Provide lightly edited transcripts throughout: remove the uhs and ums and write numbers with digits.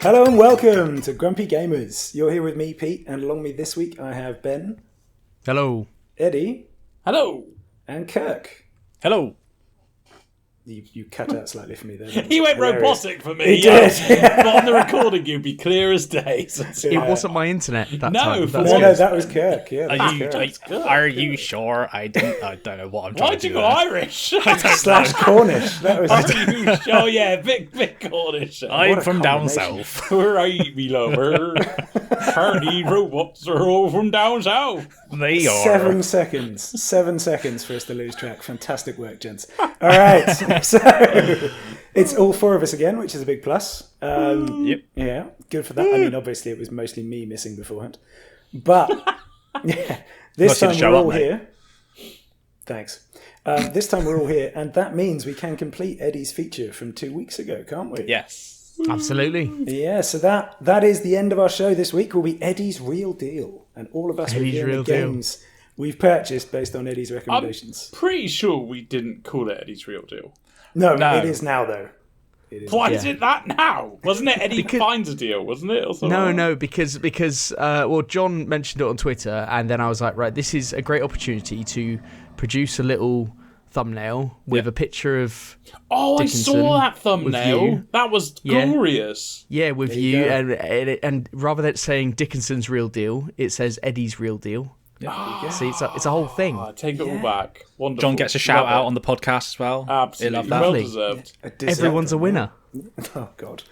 Hello and welcome to Grumpy Gamers. You're here with me, Pete, and along with me this week I have Ben. Hello. Eddy. Hello. And Kirk. Hello. You cut out slightly for me there. He went robotic for me. He did. But on the recording, you'd be clear as day. It wasn't my internet that time. No, that was Kirk. Yeah, Are you sure? I don't know what I'm trying Why'd to you do. go Irish? / Cornish. That was. Are you sure? Oh, yeah, big Cornish. I'm from down combination. south. Where are you, me lover? Party robots are all from down south. They are. 7 seconds. 7 seconds for us to lose track. Fantastic work, gents. All right. So it's all four of us again, which is a big plus. Yep. Yeah, good for that. I mean, obviously, it was mostly me missing beforehand. But yeah, this time we're all here. Thanks. This time we're all here, and that means we can complete Eddy's feature from 2 weeks ago, can't we? Yes. Absolutely. Yeah, so that is the end of our show this week. Will be Eddy's Real Deal, and all of us will be the games we've purchased based on Eddy's recommendations. I'm pretty sure we didn't call it Eddy's Real Deal. No, it is now though. Why is it that now? Wasn't it Eddy finds a deal, wasn't it? Or something? No, because John mentioned it on Twitter, and then I was like, right, this is a great opportunity to produce a little thumbnail with a picture of Dickinson. I saw that thumbnail. That was glorious. Yeah, with you and rather than saying Dickinson's Real Deal, it says Eddy's Real Deal. See, it's a whole thing. Take it all back. Wonderful. John gets a shout out on the podcast as well. Absolutely. Well deserved. Everyone's a winner. Oh, God.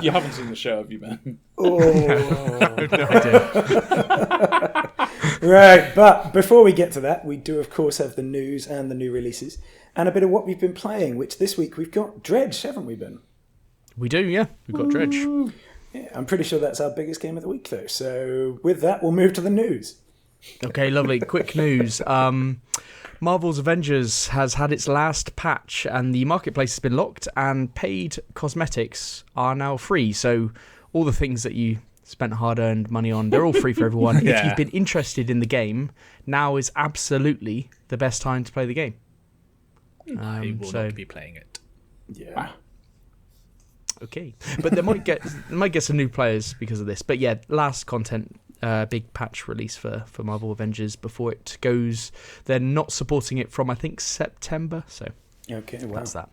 You haven't seen the show, have you, Ben? Oh. No idea. Right, but before we get to that, we do, of course, have the news and the new releases and a bit of what we've been playing, which this week we've got Dredge, haven't we, Ben? We do, yeah. We've got Dredge. Yeah, I'm pretty sure that's our biggest game of the week, though. So with that, we'll move to the news. Okay, lovely. Quick news. Marvel's Avengers has had its last patch, and the marketplace has been locked, and paid cosmetics are now free. So all the things that you spent hard-earned money on, they're all free for everyone. If you've been interested in the game, now is absolutely the best time to play the game. I will not be playing it. Yeah. Okay, but they might get some new players because of this. But yeah, last content, big patch release for Marvel Avengers before it goes. They're not supporting it from I think September. So okay, wow. That's that.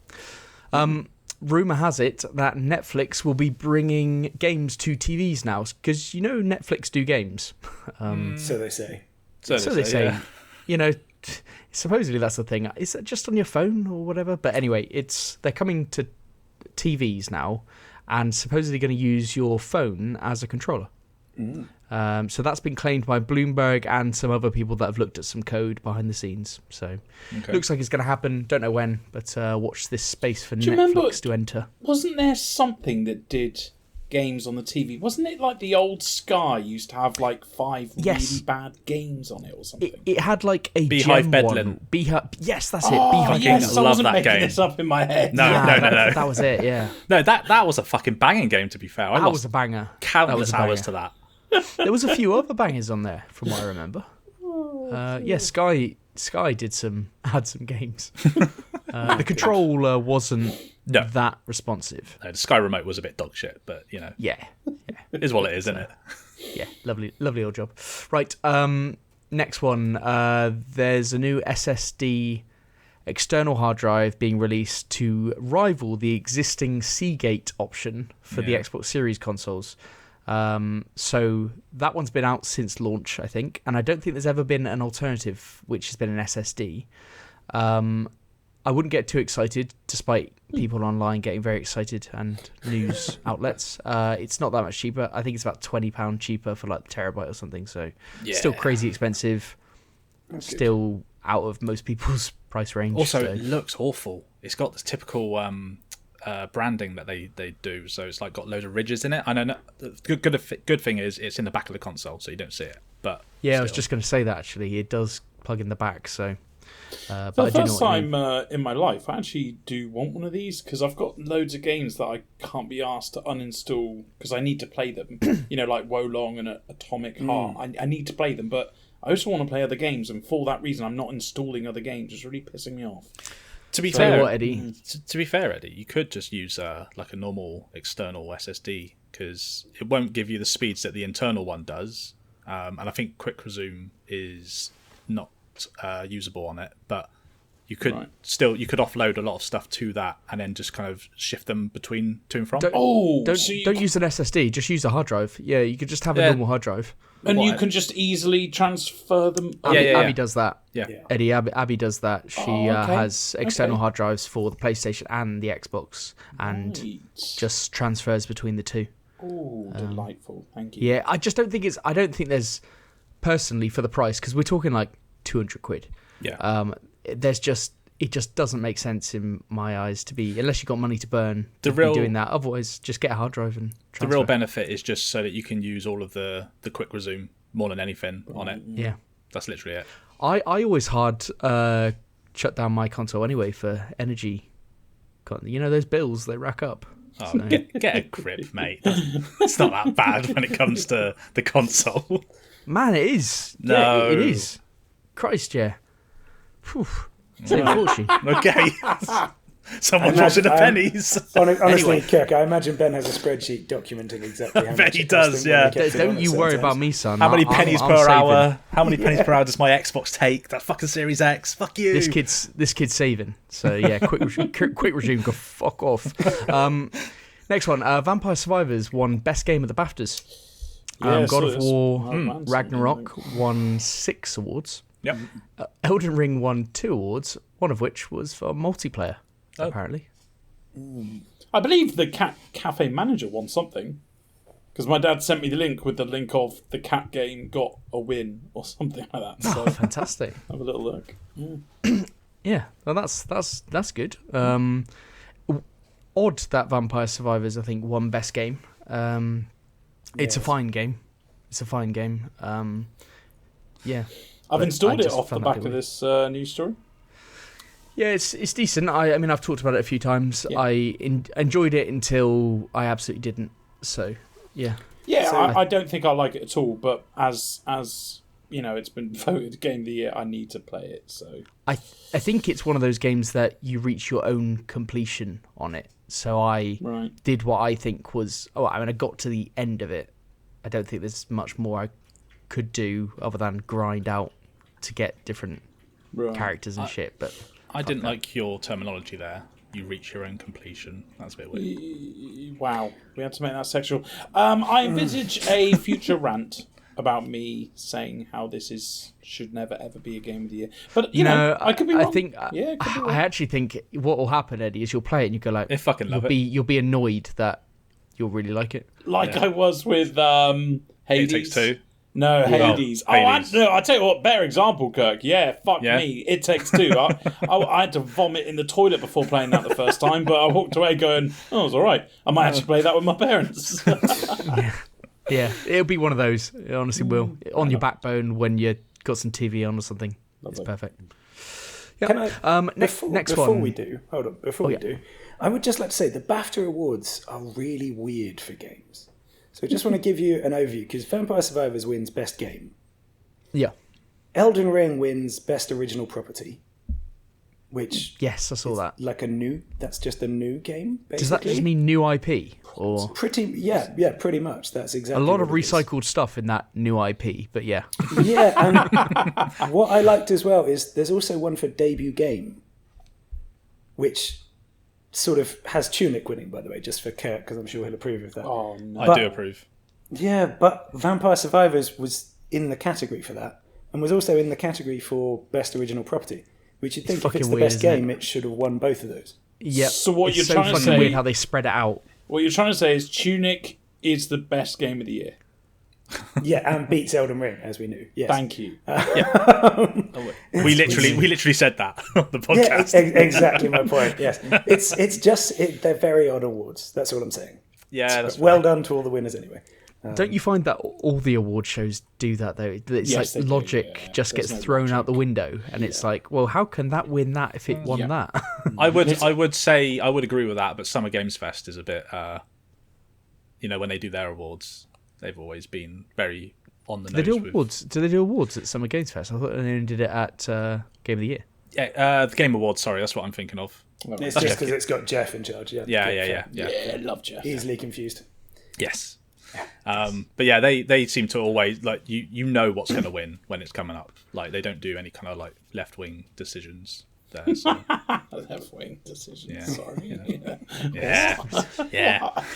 Rumor has it that Netflix will be bringing games to TVs now because Netflix do games. So they say. So they say. Yeah. You know, supposedly that's the thing. Is it just on your phone or whatever? But anyway, they're coming to TVs now and supposedly going to use your phone as a controller. So that's been claimed by Bloomberg and some other people that have looked at some code behind the scenes. So looks like it's going to happen. Don't know when, but watch this space for Netflix to enter. Wasn't there something that did games on the TV? Wasn't it like the old Sky used to have like 5 really bad games on it or something? It had like a Beehive Bedlam. Yes, that's it. Oh, Beehive yes, Bedlam. I wasn't that making game. this up in my head. No. That was it, yeah. No, that was a fucking banging game, to be fair. I That lost was a banger. countless hours to that. There was a few other bangers on there, from what I remember. Sky had some games. The controller wasn't that responsive. No, the Sky Remote was a bit dog shit, but Yeah. it is what it is, isn't it? Yeah, lovely old job. Right, next one. There's a new SSD external hard drive being released to rival the existing Seagate option for the Xbox Series consoles. So that one's been out since launch, I think, and I don't think there's ever been an alternative which has been an SSD. I wouldn't get too excited, despite people online getting very excited and news outlets. It's not that much cheaper. I think it's about £20 cheaper for like terabyte or something. So still crazy expensive. Still out of most people's price range. Also, it looks awful. It's got this typical branding that they do. So it's like got loads of ridges in it. I know. The good thing is it's in the back of the console, so you don't see it. But yeah, I was just going to say that actually. It does plug in the back, so. For the first time in my life, I actually do want one of these because I've got loads of games that I can't be asked to uninstall because I need to play them. Like Wolong and Atomic Heart. I need to play them, but I also want to play other games, and for that reason, I'm not installing other games. It's really pissing me off. To be fair, what, Eddie? To be fair, Eddie, you could just use like a normal external SSD because it won't give you the speeds that the internal one does. And I think quick resume is not usable on it, but you could you could offload a lot of stuff to that and then just kind of shift them between to and from. Don't use an SSD. Just use a hard drive. Yeah, you could just have a normal hard drive. And you can just easily transfer them. Abby does that. Yeah. Eddie, Abby does that. She has external hard drives for the PlayStation and the Xbox, and just transfers between the two. Oh, delightful! Thank you. Yeah, I just don't think I don't think there's personally for the price because we're talking like £200. Yeah. It just doesn't make sense in my eyes to be unless you've got money to burn be doing that. Otherwise, just get a hard drive and transfer. The real benefit is just so that you can use all of the quick resume more than anything on it. Yeah, that's literally it. I always hard shut down my console anyway for energy. You know those bills they rack up. Oh, so. Get a grip, mate. It's not that bad when it comes to the console. Man, it is. No, yeah, it is. Christ, yeah. Whew. Same fortune. Okay. Someone's watching the pennies. Honestly, Anyway. Kirk, I imagine Ben has a spreadsheet documenting exactly how much he does, yeah. Don't you worry about me, son. How many pennies per hour? How many pennies per hour does my Xbox take? That fucking Series X. Fuck you. This kid's saving. So yeah, quick resume. Go fuck off. Next one. Vampire Survivors won Best Game of the BAFTAs. God of War Ragnarok won 6 awards. Yep. Elden Ring won 2 awards, one of which was for multiplayer, apparently. I believe the Cafe Manager won something. Because my dad sent me the link with the link of the cat game got a win or something like that. So fantastic. Have a little look. Yeah, well, that's good. Odd that Vampire Survivors, I think, won Best Game. It's a fine game. Yeah. I've installed it off the back of this news story. Yeah, it's decent. I mean, I've talked about it a few times. Yeah. I enjoyed it until I absolutely didn't. So, yeah. Yeah, so, I don't think I like it at all. But as you know, it's been voted Game of the Year. I need to play it. So I think it's one of those games that you reach your own completion on it. So I did what I think was. I got to the end of it. I don't think there's much more I could do other than grind out to get different characters and shit. But I didn't like your terminology there. You reach your own completion. That's a bit weird. Wow, we had to make that sexual. I envisage a future rant about me saying how this should never ever be a Game of the Year. But you know, I could be wrong. I actually think what will happen, Eddie, is you'll play it and you go like, I fucking love it. You'll be annoyed that you'll really like it. I was with Hades. It Takes Two. No, Hades. Hades. I'll tell you what, better example, Kirk. Yeah, fuck me. It Takes Two. I had to vomit in the toilet before playing that the first time, but I walked away going, oh, it's all right. I might actually play that with my parents. Yeah, it'll be one of those. It honestly will. On your backbone when you got some TV on or something. Lovely. It's perfect. Yeah. Can I, next before one. we do, I would just like to say the BAFTA Awards are really weird for games. So I just want to give you an overview, because Vampire Survivors wins Best Game. Yeah. Elden Ring wins Best Original Property, which... Yes, I saw that. That's just a new game, basically. Does that just mean new IP? Or pretty much. That's exactly a lot of recycled stuff in that new IP, but yeah. Yeah, and what I liked as well is there's also one for debut game, which sort of has Tunic winning, by the way, just for Kirk, because I'm sure he'll approve of that. Oh, no. I do approve. Yeah, but Vampire Survivors was in the category for that, and was also in the category for Best Original Property, which you'd think if it's the best game, it should have won both of those. Yeah. So what you're trying to say... It's so weird how they spread it out. What you're trying to say is Tunic is the best game of the year. Yeah, and beats Elden Ring, as we knew. Yes. Thank you. We literally said that on the podcast. Yeah, exactly my point. Yes, it's just they're very odd awards. That's all I'm saying. Yeah, that's well done to all the winners anyway. Don't you find that all the award shows do that though? It's like logic just gets thrown out the window, and it's like, well, how can that win that if it won that? I would say I would agree with that, but Summer Games Fest is a bit, when they do their awards, they've always been very on the nose. Do they do awards at Summer Games Fest? I thought they only did it at Game of the Year. The Game Awards. Sorry, that's what I'm thinking of. It's just because it's got Jeff in charge. Yeah. I love Jeff. Easily confused. Yes. But yeah, they seem to always like you know what's going to win when it's coming up. Like they don't do any kind of like left wing decisions there. So. Left wing decisions. Yeah. Sorry. Yeah.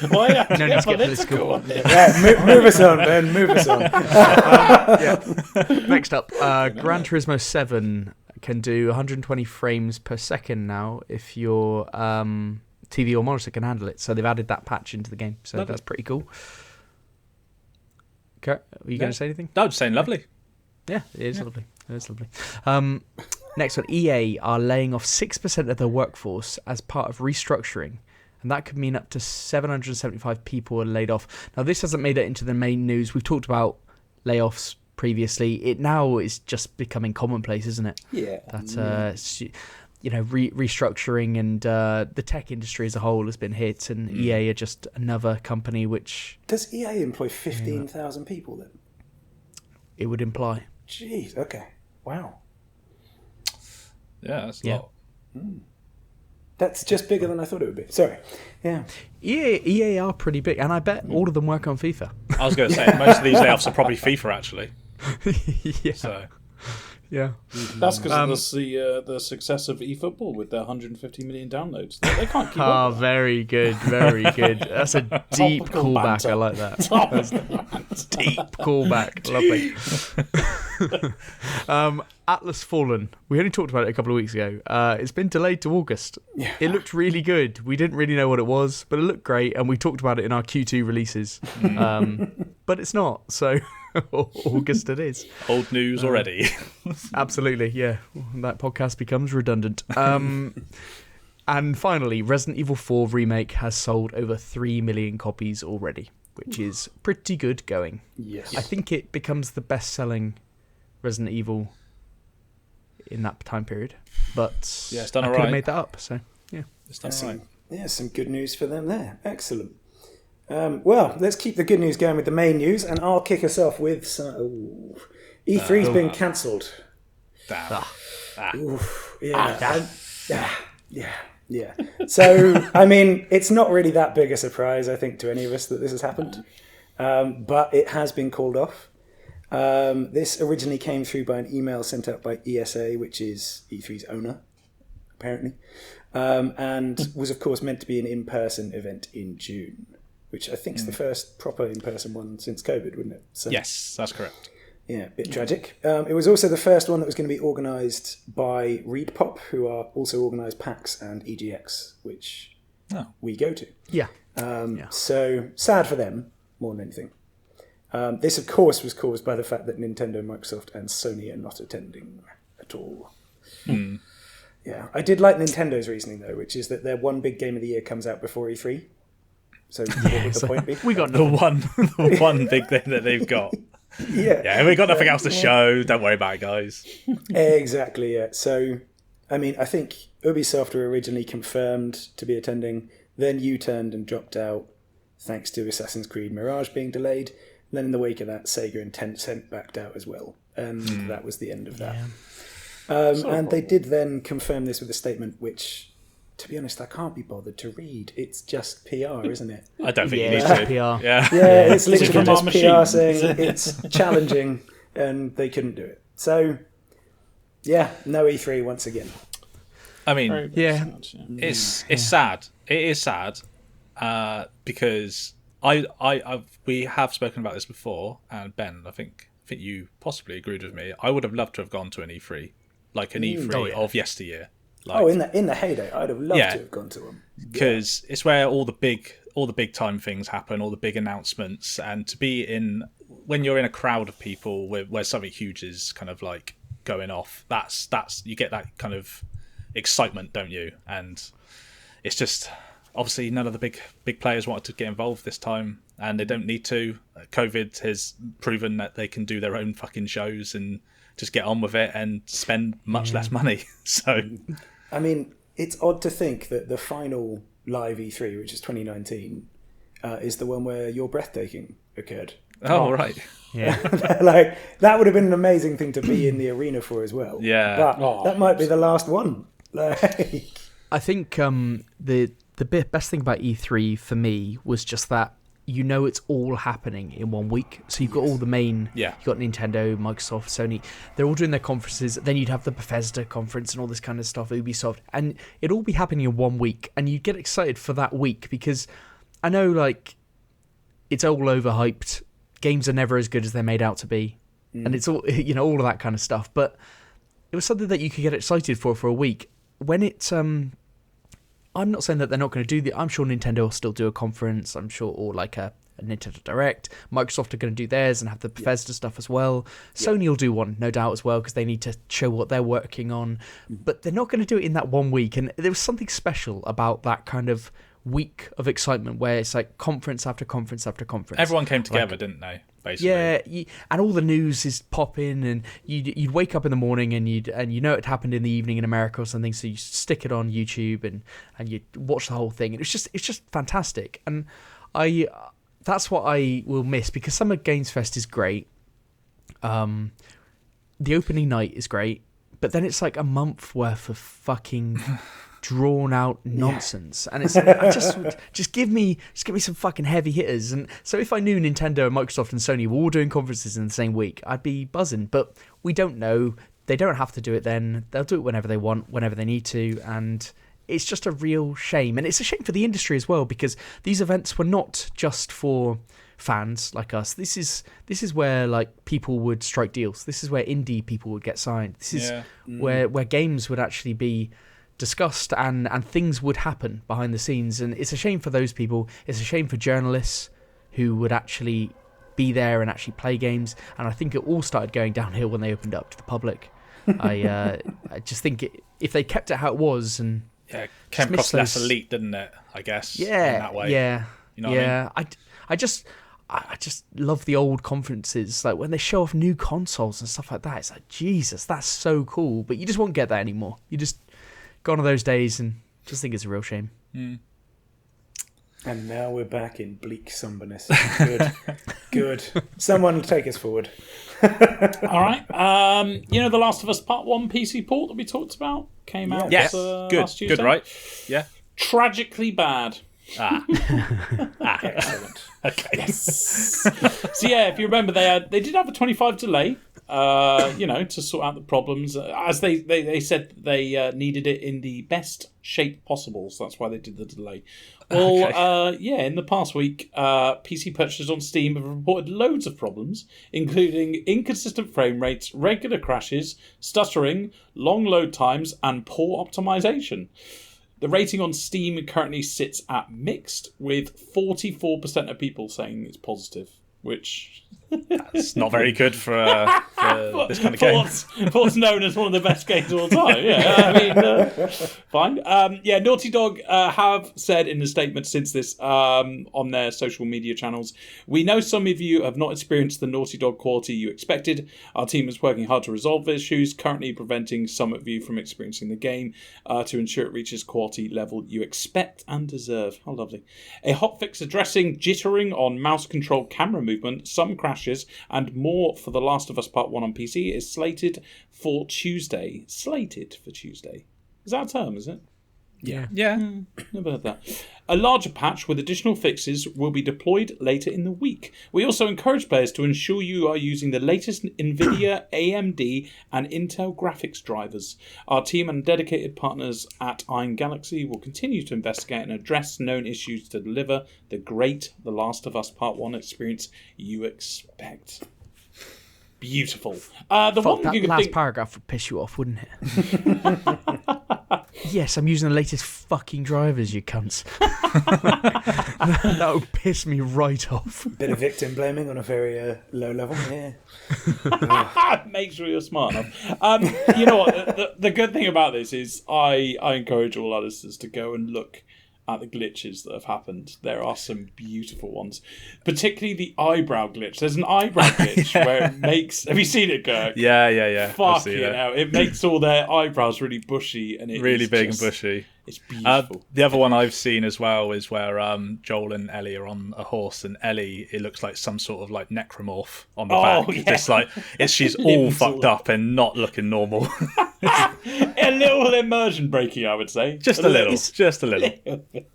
Well, yeah, No need to get political. Right, move us on, Ben. Move us on. Next up, Gran Turismo 7 can do 120 frames per second now if your TV or monitor can handle it. So they've added that patch into the game. So that's pretty cool. Okay, were you going to say anything? No, just saying lovely. Yeah, it is lovely. It is lovely. Next one, EA are laying off 6% of their workforce as part of restructuring, and that could mean up to 775 people are laid off. Now, this hasn't made it into the main news. We've talked about layoffs previously. It now is just becoming commonplace, isn't it? Yeah. That restructuring and the tech industry as a whole has been hit, and EA are just another company which... Does EA employ 15,000 people then? It would imply. Jeez, okay. Wow. Yeah, that's a lot. That's just bigger than I thought it would be. Sorry. Yeah. EA are pretty big, and I bet all of them work on FIFA. I was going to say, most of these layoffs are probably FIFA, actually. Yeah. So... Yeah, that's because of the success of eFootball with their 150 million downloads. They can't keep up. Oh, very good, very good. That's a deep callback. Banter. I like that. Deep callback. Lovely. Atlas Fallen. We only talked about it a couple of weeks ago. It's been delayed to August. Yeah. It looked really good. We didn't really know what it was, but it looked great, and we talked about it in our Q2 releases. But it's not, so August it is. Old news already. Absolutely, yeah. That podcast becomes redundant. And finally, Resident Evil 4 Remake has sold over 3 million copies already, which is pretty good going. Yes. I think it becomes the best-selling Resident Evil in that time period. But yeah, it's done I all could have right. made that up, so yeah. It's done all right. Yeah, some good news for them there. Excellent. Well, let's keep the good news going with the main news, and I'll kick us off with some... E3's been cancelled. Yeah. So, I mean, it's not really that big a surprise, I think, to any of us that this has happened. But it has been called off. This originally came through by an email sent out by ESA, which is E3's owner, apparently, and was, of course, meant to be an in-person event in June, which I think is the first proper in-person one since COVID, wouldn't it? So, yes, that's correct. yeah, a bit tragic. It was also the first one that was going to be organised by ReedPop, who are also organised PAX and EGX, which we go to. Yeah. So sad for them, more than anything. This, of course, was caused by the fact that Nintendo, Microsoft, and Sony are not attending at all. Yeah, I did like Nintendo's reasoning, though, which is that their one big game of the year comes out before E3. So what would the point be? We got The one big thing that they've got. Yeah, we got nothing else to show. Don't worry about it, guys. Exactly, yeah. So, I mean, I think Ubisoft were originally confirmed to be attending, then U-turned and dropped out thanks to Assassin's Creed Mirage being delayed. And then in the wake of that, Sega and Tencent backed out as well. And that was the end of that. And they did then confirm this with a statement which, to be honest, I can't be bothered to read. It's just PR, isn't it? I don't think you Yeah, need it's to. PR. Yeah, it's literally from just our PR machine? saying it's challenging and they couldn't do it. So, yeah, no E3 once again. I mean, Very Yeah. sad, it's sad. It is sad because we have spoken about this before, and Ben, I think you possibly agreed with me. I would have loved to have gone to an E3, like an E3 of yesteryear. Like, In the heyday, I'd have loved to have gone to one. because it's where all the big time things happen, all the big announcements, and to be when you're in a crowd of people where something huge is kind of like going off, that's you get that kind of excitement, don't you? And it's just obviously none of the big players wanted to get involved this time, and they don't need to. COVID has proven that they can do their own fucking shows and just get on with it and spend much less money. So, I mean, it's odd to think that the final live E3, which is 2019, is the one where You're Breathtaking occurred. Oh, right. Yeah. Like, that would have been an amazing thing to be in the arena for as well. Yeah. But that might be the last one. Like... I think the best thing about E3 for me was just that it's all happening in 1 week. So you've got all the main... Yeah. You've got Nintendo, Microsoft, Sony. They're all doing their conferences. Then you'd have the Bethesda conference and all this kind of stuff, Ubisoft. And it'd all be happening in 1 week. And you'd get excited for that week because I know, like, it's all overhyped. Games are never as good as they're made out to be. And it's all, all of that kind of stuff. But it was something that you could get excited for a week. When it's... I'm not saying that they're not going to do I'm sure Nintendo will still do a conference. I'm sure, or like a Nintendo Direct. Microsoft are going to do theirs and have the Bethesda stuff as well. Sony will do one, no doubt, as well, because they need to show what they're working on. But they're not going to do it in that 1 week. And there was something special about that kind of week of excitement where it's like conference after conference after conference. Everyone came together, didn't they? Basically. Yeah, and all the news is popping, and you'd wake up in the morning and it happened in the evening in America or something, so you stick it on YouTube and you watch the whole thing, and it's just fantastic. And that's what I will miss, because Summer Games Fest is great. The opening night is great, but then it's like a month worth of fucking drawn out nonsense, and it's like, just give me some fucking heavy hitters. And so if I knew Nintendo and Microsoft and Sony were all doing conferences in the same week, I'd be buzzing. But we don't know. They don't have to do it then. They'll do it whenever they want, whenever they need to, and it's just a real shame. And it's a shame for the industry as well, because these events were not just for fans like us. This is where, like, people would strike deals. This is where indie people would get signed. This is where games would actually be discussed and things would happen behind the scenes. And it's a shame for those people. It's a shame for journalists who would actually be there and actually play games. And I think it all started going downhill when they opened up to the public. I just think if they kept it how it was, and came across less elite, didn't it? I guess. Yeah, in that way. Yeah, you know what I mean? I just love the old conferences, like when they show off new consoles and stuff like that. It's like, Jesus, that's so cool. But you just won't get that anymore. You just gone are those days, and just think it's a real shame. And now we're back in bleak somberness. Good. Someone take us forward. All right. The Last of Us Part 1 PC port that we talked about came out last Tuesday. Good, right? Yeah. Tragically bad. Excellent. Okay. Yes. So yeah, if you remember, they did have a 25 delay, to sort out the problems. As they said, they needed it in the best shape possible, so that's why they did the delay. Well, in the past week, PC purchasers on Steam have reported loads of problems, including inconsistent frame rates, regular crashes, stuttering, long load times, and poor optimization. The rating on Steam currently sits at mixed, with 44% of people saying it's positive, which... That's not very good for this kind of game. For what's known as one of the best games of all time. Yeah, fine. Naughty Dog have said in a statement since this on their social media channels, "We know some of you have not experienced the Naughty Dog quality you expected. Our team is working hard to resolve issues currently preventing some of you from experiencing the game to ensure it reaches quality level you expect and deserve." How lovely. A hotfix addressing jittering on mouse control camera movement, some crashes, and more for The Last of Us Part 1 on PC is slated for Tuesday. Slated for Tuesday. Is that a term, is it? Yeah. Never heard that. A larger patch with additional fixes will be deployed later in the week. We also encourage players to ensure you are using the latest NVIDIA, AMD, and Intel graphics drivers. Our team and dedicated partners at Iron Galaxy will continue to investigate and address known issues to deliver the great The Last of Us Part 1 experience you expect. Beautiful. That last paragraph would piss you off, wouldn't it? Yes, I'm using the latest fucking drivers, you cunts. That would piss me right off. Bit of victim blaming on a very low level. Yeah. Make sure you're smart enough. You know what? The good thing about this is I encourage all our listeners to go and look at the glitches that have happened. There are some beautiful ones, particularly the eyebrow glitch. There's an eyebrow glitch where it makes. Have you seen it, Kirk? Yeah. Fuck you know, it makes all their eyebrows really bushy and really big and bushy. It's beautiful. The other one I've seen as well is where Joel and Ellie are on a horse, and Ellie, it looks like some sort of like necromorph on the back. Yeah. Just like she's all fucked up and not looking normal. A little immersion breaking, I would say. Just a little.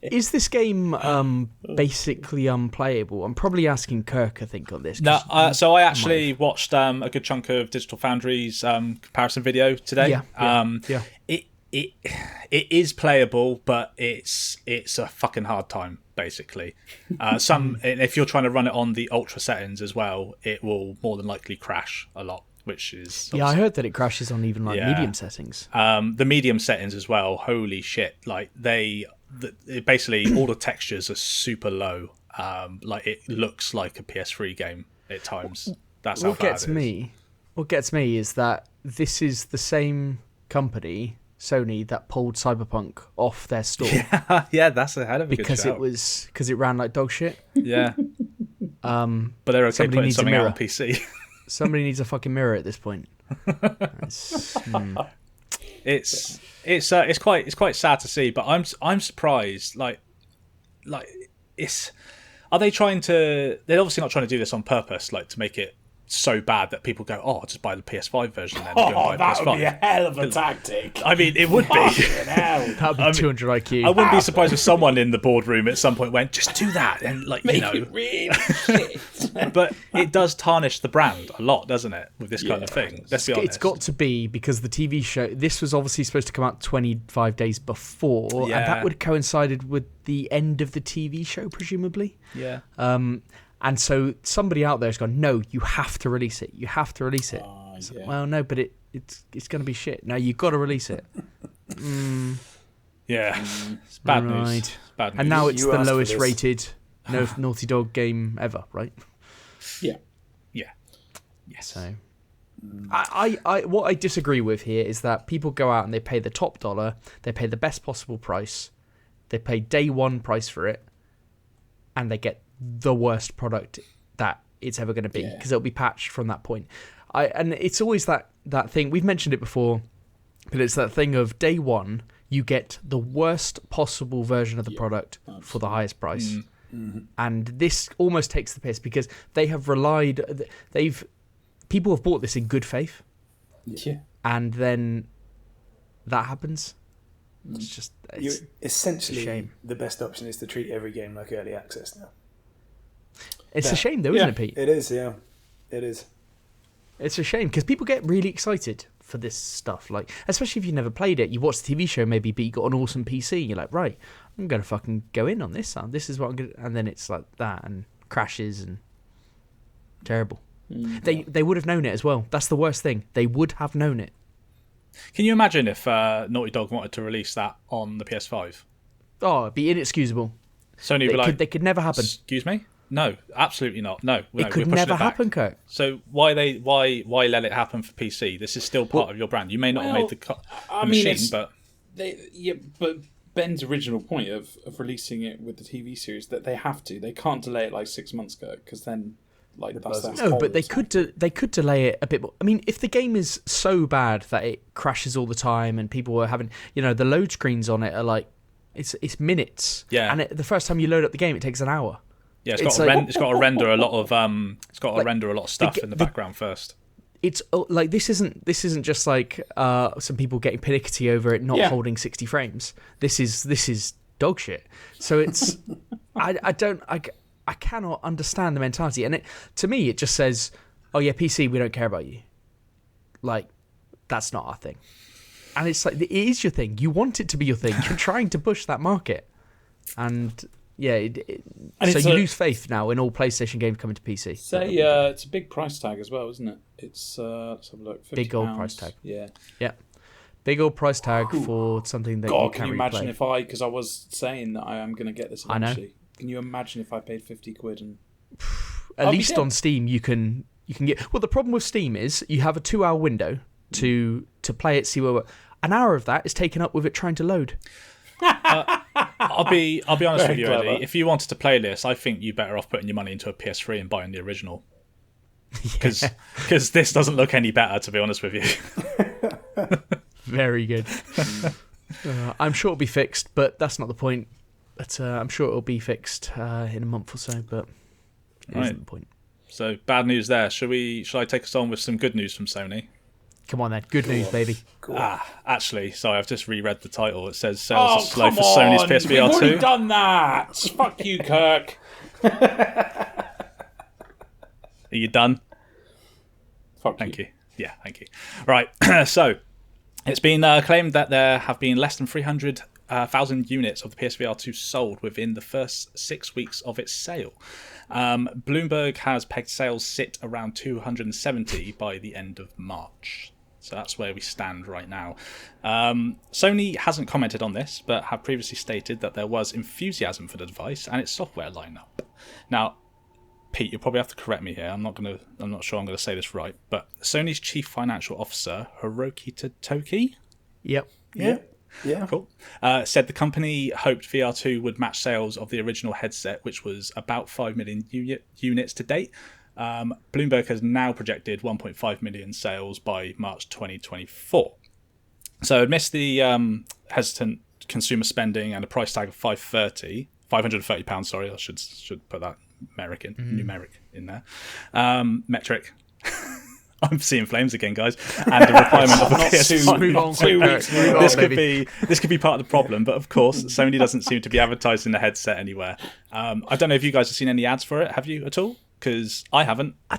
Is this game basically unplayable? I'm probably asking Kirk, I think, on this. No, so I actually watched a good chunk of Digital Foundry's comparison video today. Yeah. It is playable, but it's a fucking hard time, basically. If you're trying to run it on the ultra settings as well, it will more than likely crash a lot, which is I heard that it crashes on even medium settings. The medium settings as well. Holy shit! Like basically all the textures are super low. Like it looks like a PS3 game at times. That's how bad it is. What gets me is that this is the same company, Sony, that pulled Cyberpunk off their store. Yeah, that's a hell of a good shout. Because it ran like dog shit. Yeah. But they're okay putting something out on PC. Somebody needs a fucking mirror at this point. It's quite sad to see, but I'm surprised. Are they trying to? They're obviously not trying to do this on purpose, like to make it so bad that people go, I'll just buy the PS5 version then. That would be a hell of a tactic. I mean, it would be. That would be 200 IQ. I wouldn't be surprised if someone in the boardroom at some point went, just do that. And make it really shit. But it does tarnish the brand a lot, doesn't it, with this kind of thing? Let's be honest. It's got to be, because the TV show, this was obviously supposed to come out 25 days before, and that would have coincided with the end of the TV show, presumably. Yeah. And so somebody out there has gone, no, you have to release it. You have to release it. Like, well, no, but it's going to be shit. No, you've got to release it. Yeah. It's bad news. It's bad news. And now it's the lowest rated Naughty Dog game ever, right? Yeah. Yes. So I what I disagree with here is that people go out and they pay the top dollar, they pay the best possible price, they pay day one price for it, and they get the worst product that it's ever going to be, because it'll be patched from that point. And it's always that thing, we've mentioned it before, but it's that thing of day one, you get the worst possible version of the product for the highest price. Mm-hmm. And this almost takes the piss, because they have people have bought this in good faith. Yeah. And then that happens. It's essentially a shame. The best option is to treat every game like early access now. It's a shame, though, isn't it, Pete? It is, yeah. It is. It's a shame, because people get really excited for this stuff. Like, especially if you've never played it. You watch the TV show, maybe, but you got an awesome PC. You're like, right, I'm going to fucking go in on this. This is what I'm going to... And then it's like that, and crashes, and terrible. They would have known it as well. That's the worst thing. They would have known it. Can you imagine if Naughty Dog wanted to release that on the PS5? Oh, it'd be inexcusable. Sony would be like... They could never happen. Excuse me? No, absolutely not. No, it could never happen, Kirk. So why let it happen for PC? This is still part of your brand. You may not have made the machine, but but Ben's original point of releasing it with the TV series, that they have to. They can't delay it like 6 months ago, because then that's no. But they could delay it a bit more. I mean, if the game is so bad that it crashes all the time and people are having, the load screens on it are like it's minutes. Yeah. And the first time you load up the game, it takes an hour. Yeah, it's got to render a lot of stuff in the background first. It's like this isn't just like some people getting pernickety over it not holding 60 frames. This is dog shit. So it's I cannot understand the mentality, and to me it just says, oh yeah, PC, we don't care about you. Like, that's not our thing. And it's like, it is your thing. You want it to be your thing. You're trying to push that market, and yeah, so you lose faith now in all PlayStation games coming to PC. It's a big price tag as well, isn't it? It's let's have a look. £50. Big old price tag. Yeah. Big old price tag for something that you can't can you imagine replay. because I was saying that I am going to get this eventually. I know. Can you imagine if I paid £50 and at least on Steam you can get. Well, the problem with Steam is you have a 2-hour window to play it. See where an hour of that is taken up with it trying to load. I'll be honest with you, clever. Eddie. If you wanted to play this, I think you're better off putting your money into a PS3 and buying the original. Because this doesn't look any better, to be honest with you. Very good. I'm sure it'll be fixed, but that's not the point. But I'm sure it'll be fixed in a month or so, but it isn't the point. So, bad news there. Shall I take us on with some good news from Sony? Come on then. Good news, baby. Actually, sorry, I've just reread the title. It says sales are slow for Sony's PSVR 2. We've already done that. Fuck you, Kirk. Are you done? Thank you. Yeah, thank you. Right, so it's been claimed that there have been less than 300,000 units of the PSVR 2 sold within the first 6 weeks of its sale. Bloomberg has pegged sales sit around 270 by the end of March. So that's where we stand right now. Sony hasn't commented on this, but have previously stated that there was enthusiasm for the device and its software lineup. Now, Pete, you'll probably have to correct me here. I'm not sure I'm going to say this right, but Sony's chief financial officer, Hiroki Totoki? Yep. Yeah. Cool. Said the company hoped VR2 would match sales of the original headset, which was about 5 million units to date. Bloomberg has now projected 1.5 million sales by March 2024. So amidst the hesitant consumer spending and a price tag of £530, sorry, I should put that numeric in there. Metric. I'm seeing flames again, guys. And the requirement of a PS5. This could be part of the problem, but of course, Sony doesn't seem to be advertising the headset anywhere. I don't know if you guys have seen any ads for it. Have you at all? Because I haven't. I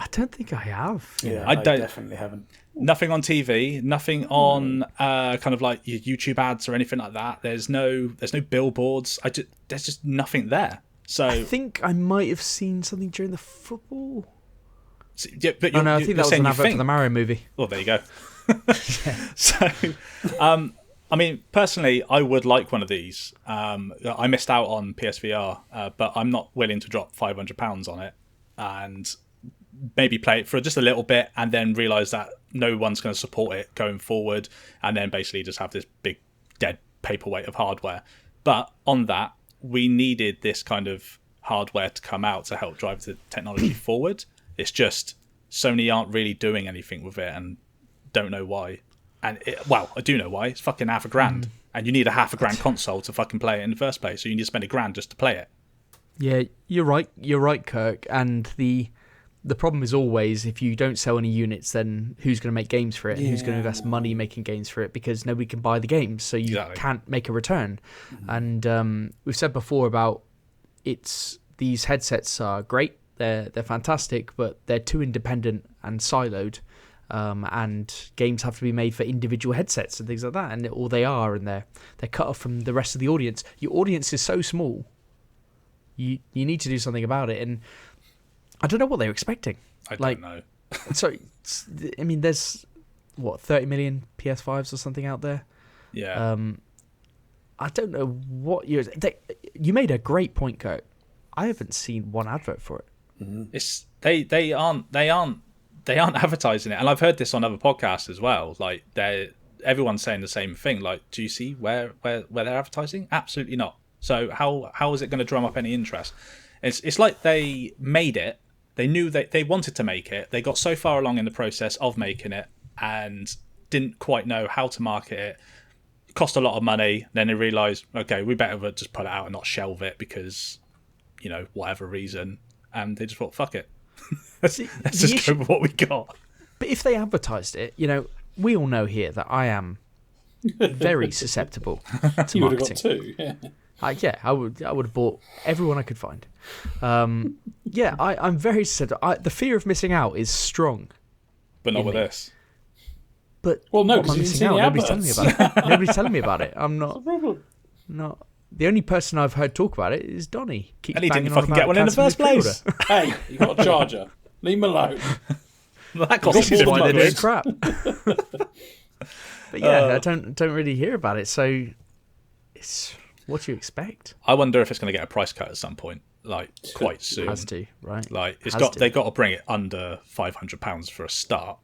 don't think I have. Yeah, I definitely haven't. Nothing on TV, nothing on kind of like your YouTube ads or anything like that. There's no billboards. There's just nothing there. So I think I might have seen something during the football. Yeah, but I think that was an advert for the Mario movie. Oh, there you go. So, I mean, personally, I would like one of these. I missed out on PSVR, but I'm not willing to drop £500 on it and maybe play it for just a little bit and then realise that no one's going to support it going forward and then basically just have this big dead paperweight of hardware. But on that, we needed this kind of hardware to come out to help drive the technology forward. It's just Sony aren't really doing anything with it and don't know why. And I do know why. It's fucking $500,000. And you need a $500,000 console to fucking play it in the first place. So you need to spend $1,000 just to play it. Yeah, you're right. You're right, Kirk. And the problem is always, if you don't sell any units, then who's going to make games for it? And who's going to invest money making games for it? Because nobody can buy the games. So you can't make a return. And we've said before about these headsets are great. They're fantastic, but they're too independent and siloed, and games have to be made for individual headsets and things like that. And all they are, and they're cut off from the rest of the audience. Your audience is so small. You need to do something about it, and I don't know what they're expecting. I don't know. So, I mean, there's 30 million PS5s or something out there. Yeah. I don't know what you made a great point, Kurt. I haven't seen one advert for it. It's they aren't advertising it, and I've heard this on other podcasts as well. Like everyone's saying the same thing. Like, do you see where they're advertising? Absolutely not. So how is it going to drum up any interest? It's like they made it. They knew that they wanted to make it. They got so far along in the process of making it and didn't quite know how to market it. It cost a lot of money. Then they realised, okay, we better just put it out and not shelve it because, whatever reason. And they just thought, fuck it. Let's just go with what we got. But if they advertised it, we all know here that I am very susceptible to you marketing. would have got two, yeah. I would have bought everyone I could find. I'm very susceptible. The fear of missing out is strong. But not with this. But no, because I'm missing out. Nobody's telling me about it. Nobody's telling me about it. I'm not. Not. The only person I've heard talk about it is Donnie. And he didn't fucking get one in the first place. Hey, you got a charger. Leave him alone. That costs more why they're doing $6. crap. But yeah, I don't really hear about it. So it's what do you expect? I wonder if it's going to get a price cut at some point, quite soon. It has to, right? They got to bring it under £500 for a start,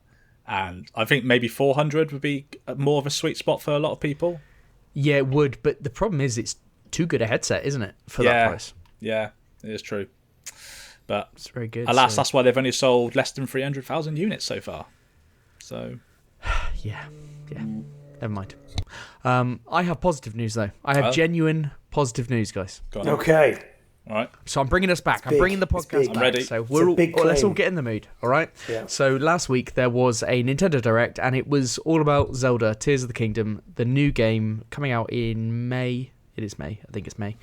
and I think maybe 400 would be more of a sweet spot for a lot of people. Yeah, it would, but the problem is too good a headset, isn't it, for that price? Yeah, it is true. But it's very good. Alas, that's why they've only sold less than 300,000 units so far. So, yeah. Never mind. I have positive news though. I have genuine positive news, guys. Okay. All right. So I'm bringing us back. I'm bringing the podcast back. I'm ready. So let's all get in the mood. All right. Yeah. So last week there was a Nintendo Direct, and it was all about Zelda: Tears of the Kingdom, the new game coming out in May. It is May. I think it's May.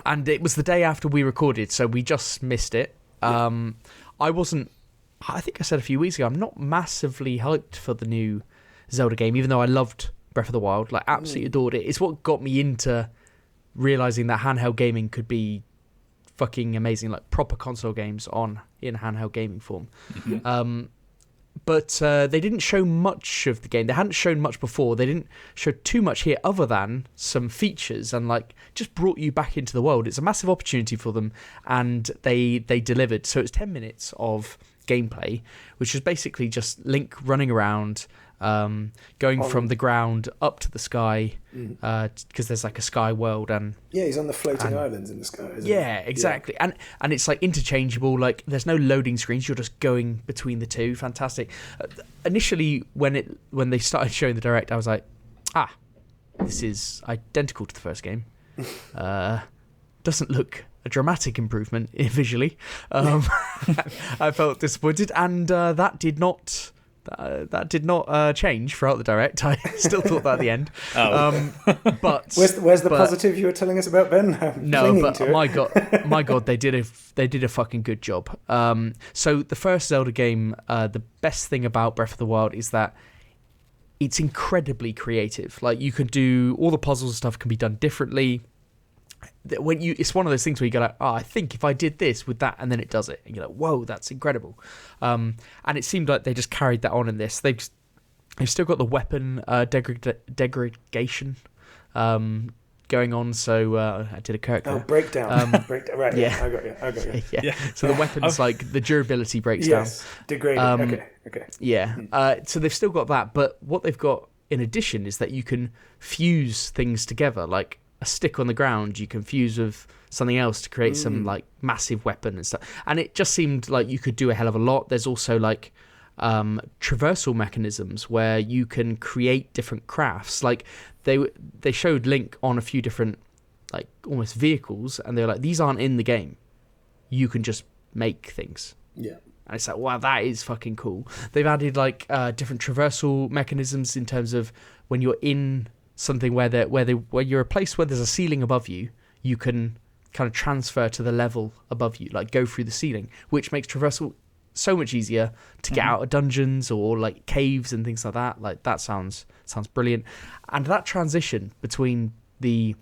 And it was the day after we recorded, so we just missed it. I think I said a few weeks ago, I'm not massively hyped for the new Zelda game, even though I loved Breath of the Wild. Like, absolutely adored it. It's what got me into realising that handheld gaming could be fucking amazing, like proper console games in handheld gaming form. But they didn't show much of the game. They hadn't shown much before. They didn't show too much here other than some features and like just brought you back into the world. It's a massive opportunity for them, and they delivered. So it's 10 minutes of gameplay, which is basically just Link running around, going from the ground up to the sky, because there's like a sky world, and he's on the floating islands in the sky, isn't he? Exactly. And it's like interchangeable, like there's no loading screens, you're just going between the two. Fantastic. Initially when they started showing the Direct, I was like, this is identical to the first game. Doesn't look a dramatic improvement visually. I felt disappointed, and that did not change throughout the Direct. I still thought that at the end. But where's the positive you were telling us about, Ben? No, but my god, they did a fucking good job. So the first Zelda game, the best thing about Breath of the Wild is that it's incredibly creative. Like, you can do all the puzzles and stuff can be done differently. It's one of those things where you go like, I think if I did this with that, and then it does it, and you're like, whoa, that's incredible. And it seemed like they just carried that on in this. They've still got the weapon degradation going on. So I did a Kirk there. Breakdown. Breakdown. Right. Yeah, I got you. Yeah. So the weapons, like the durability breaks down. Degraded. Okay. Yeah. So they've still got that, but what they've got in addition is that you can fuse things together, like a stick on the ground you can fuse with something else to create some like massive weapon and stuff, and it just seemed like you could do a hell of a lot. There's also like traversal mechanisms where you can create different crafts. Like they showed Link on a few different like almost vehicles, and they're like, these aren't in the game, you can just make things. And it's like, wow, that is fucking cool. They've added like different traversal mechanisms in terms of when you're in something where you're a place where there's a ceiling above you, you can kind of transfer to the level above you, like go through the ceiling, which makes traversal so much easier to get out of dungeons or like caves and things like that. Like, that sounds brilliant. And that transition between the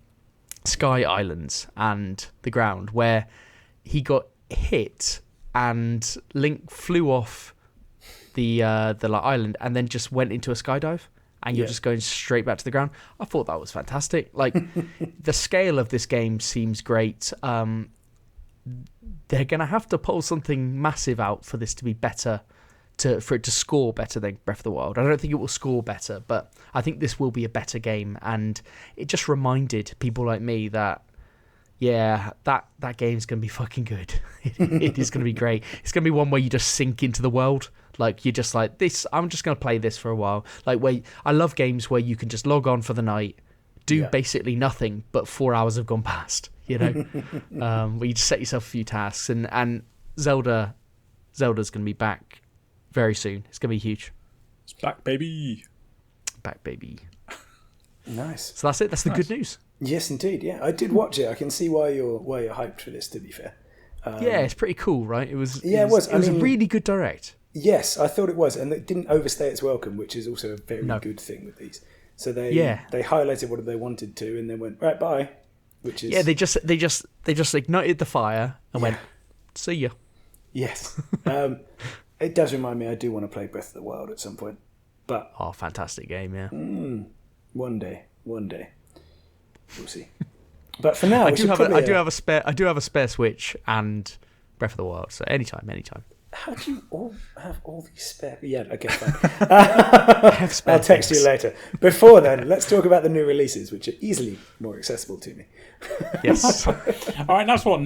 sky islands and the ground, where he got hit and Link flew off the island and then just went into a skydive, and you're just going straight back to the ground. I thought that was fantastic. Like, the scale of this game seems great. They're going to have to pull something massive out for this to be better, for it to score better than Breath of the Wild. I don't think it will score better, but I think this will be a better game. And it just reminded people like me that, that game's going to be fucking good. It is going to be great. It's going to be one where you just sink into the world. Like, you're just like, this, I'm just going to play this for a while. Like, I love games where you can just log on for the night, do basically nothing, but 4 hours have gone past, you know? Where you just set yourself a few tasks. And Zelda's going to be back very soon. It's going to be huge. It's back, baby. Back, baby. Nice. So that's it. That's the good news. Yes, indeed. Yeah, I did watch it. I can see why you're hyped for this, to be fair. It's pretty cool, right? It was a really good Direct. Yes, I thought it was, and it didn't overstay its welcome, which is also a very good thing with these. So they highlighted what they wanted to, and then went right bye. Which is they just ignited the fire and went, see ya. Yes, it does remind me. I do want to play Breath of the Wild at some point, but fantastic game, yeah. One day, we'll see. But for now, I do have a spare Switch and Breath of the Wild, so anytime. How do you all have all these spare? Yeah, okay, fine. I'll text you later. Before then, let's talk about the new releases, which are easily more accessible to me. Yes. All right, next one.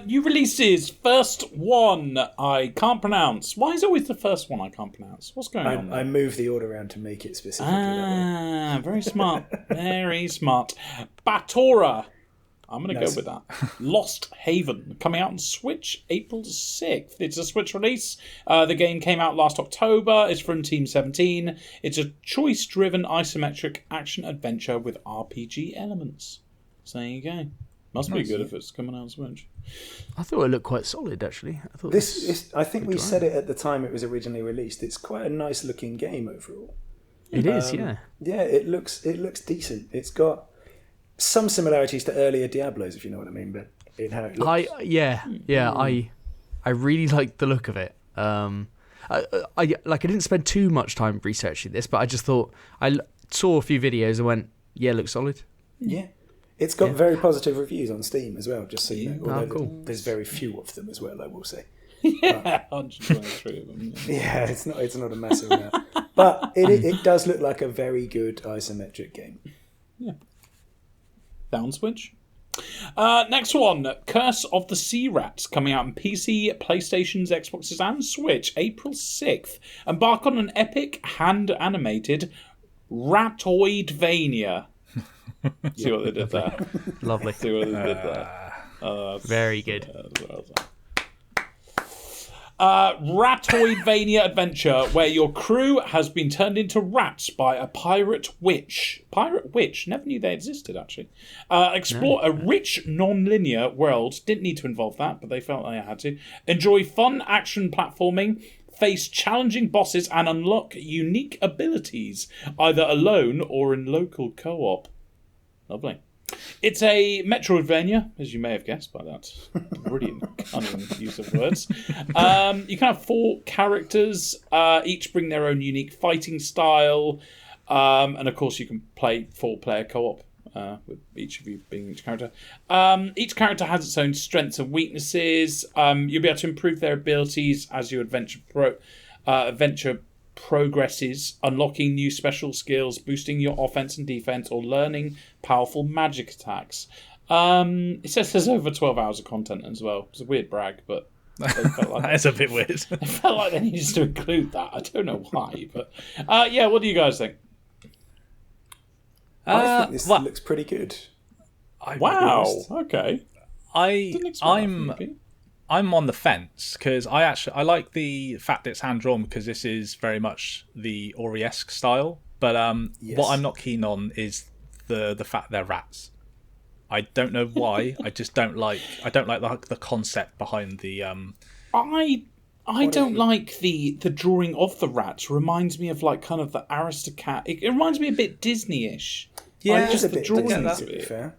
New releases. First one I can't pronounce. Why is it always the first one I can't pronounce? What's going on there? I moved the order around to make it specifically that way. Very smart. Very smart. Batora. I'm going to go with that. Lost Haven, coming out on Switch April 6th. It's a Switch release. The game came out last October. It's from Team 17. It's a choice-driven isometric action-adventure with RPG elements. So there you go. Must be good if it's coming out on Switch. I thought it looked quite solid, actually. I thought I think we said it at the time it was originally released. It's quite a nice-looking game overall. It is, yeah. Yeah, it looks decent. It's got some similarities to earlier Diablos, if you know what I mean, but in how it looks. I really like the look of it. I didn't spend too much time researching this, but I just thought I saw a few videos and went, yeah, it looks solid. Yeah, it's got very positive reviews on Steam as well. Just so you know, although cool. There's very few of them as well, I will say. Yeah, 123 of them. Yeah, it's not a massive amount, but it does look like a very good isometric game. Yeah. Down Switch. Next one, Curse of the Sea Rats, coming out on PC, PlayStations, Xboxes, and Switch, April 6th. Embark on an epic, hand-animated Ratoidvania. See what they did there? Lovely. See what they did there? Very good. Ratoidvania adventure, where your crew has been turned into rats by a pirate witch. Pirate witch? Never knew they existed, actually. Explore a rich, non-linear world. Didn't need to involve that, but they felt they had to. Enjoy fun action platforming. Face challenging bosses and unlock unique abilities, either alone or in local co-op. Lovely. It's a Metroidvania, as you may have guessed by that brilliant, cunning use of words. You can have 4 characters, each bring their own unique fighting style, and of course you can play 4-player co-op, with each of you being each character. Each character has its own strengths and weaknesses. You'll be able to improve their abilities as your adventure progresses, unlocking new special skills, boosting your offense and defense, or learning powerful magic attacks. It says there's over 12 hours of content as well. It's a weird brag, but that is a bit weird. It felt like they needed to include that. I don't know why, but yeah. What do you guys think? I think this looks pretty good. Wow. Okay. I'm on the fence because I like the fact that it's hand drawn because this is very much the Ori-esque style. But what I'm not keen on is the fact they're rats. I don't know why. I just don't like. I don't like the concept behind the. I don't like the drawing of the rats. Reminds me of like kind of the Aristocat. It reminds me a bit Disney-ish. Yeah, just the drawing. To be fair,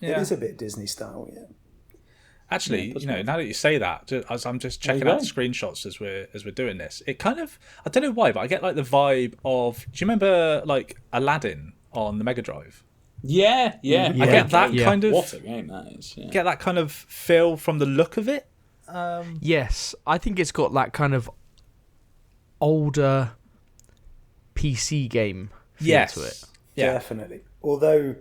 it is a bit Disney style. Yeah. Actually, now that you say that, as I'm just checking out the screenshots as we're doing this, it kind of, I don't know why, but I get like the vibe of. Do you remember like Aladdin on the Mega Drive? Yeah. I get that kind of. What a game that is! Yeah. Get that kind of feel from the look of it. Yes, I think it's got that kind of older PC game feel to it. Yeah, definitely. Although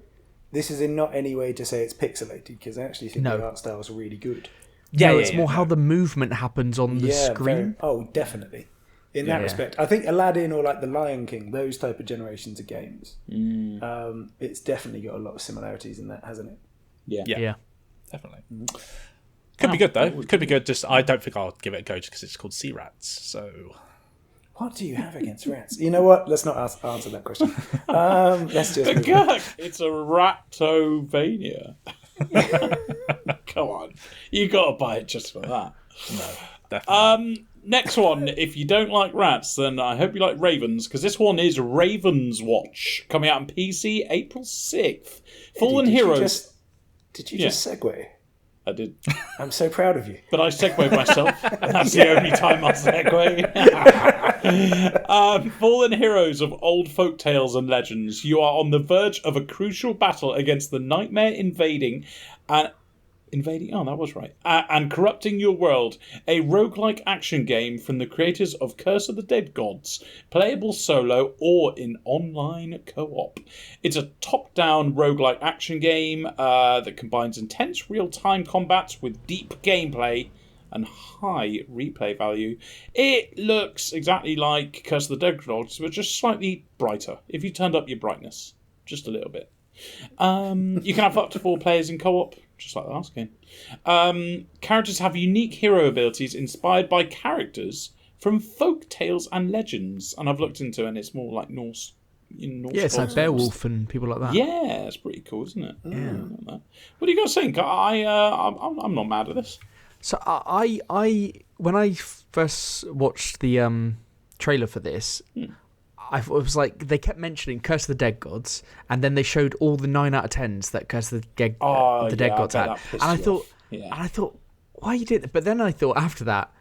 this is in not any way to say it's pixelated, because I actually think the art style is really good. It's more how the movement happens on the screen. Definitely. In that respect, I think Aladdin or like The Lion King, those type of generations of games, it's definitely got a lot of similarities in that, hasn't it? Yeah. Definitely. Could be good though. Could be good. Just I don't think I'll give it a go just because it's called Sea Rats. So. What do you have against rats? You know what? Let's not answer that question. Let's just. It's a Ratovania. Come on, you got to buy it just for that. No, definitely. Next one. If you don't like rats, then I hope you like ravens, because this one is Raven's Watch, coming out on PC April 6th. Fallen Heroes. Did you just segue? I did. I'm so proud of you. But I segued myself. That's the only time I segue. Fallen heroes of old folk tales and legends, you are on the verge of a crucial battle against the nightmare invading and Invading... Oh, that was right. And Corrupting Your World, a roguelike action game from the creators of Curse of the Dead Gods, playable solo or in online co-op. It's a top-down roguelike action game that combines intense real-time combat with deep gameplay and high replay value. It looks exactly like Curse of the Dead Gods, but just slightly brighter, if you turned up your brightness just a little bit. You can have up to 4 players in co-op, just like the last game. Characters have unique hero abilities inspired by characters from folk tales and legends. And I've looked into it, and it's more like Norse. Yeah, it's like Beowulf and people like that. Yeah, it's pretty cool, isn't it? Yeah. What do you guys think? I'm not mad at this. So I when I first watched the trailer for this, I was like, they kept mentioning Curse of the Dead Gods, and then they showed all the 9 out of 10s that Curse of the Dead Gods had, and I thought, why are you doing that? But then I thought after that,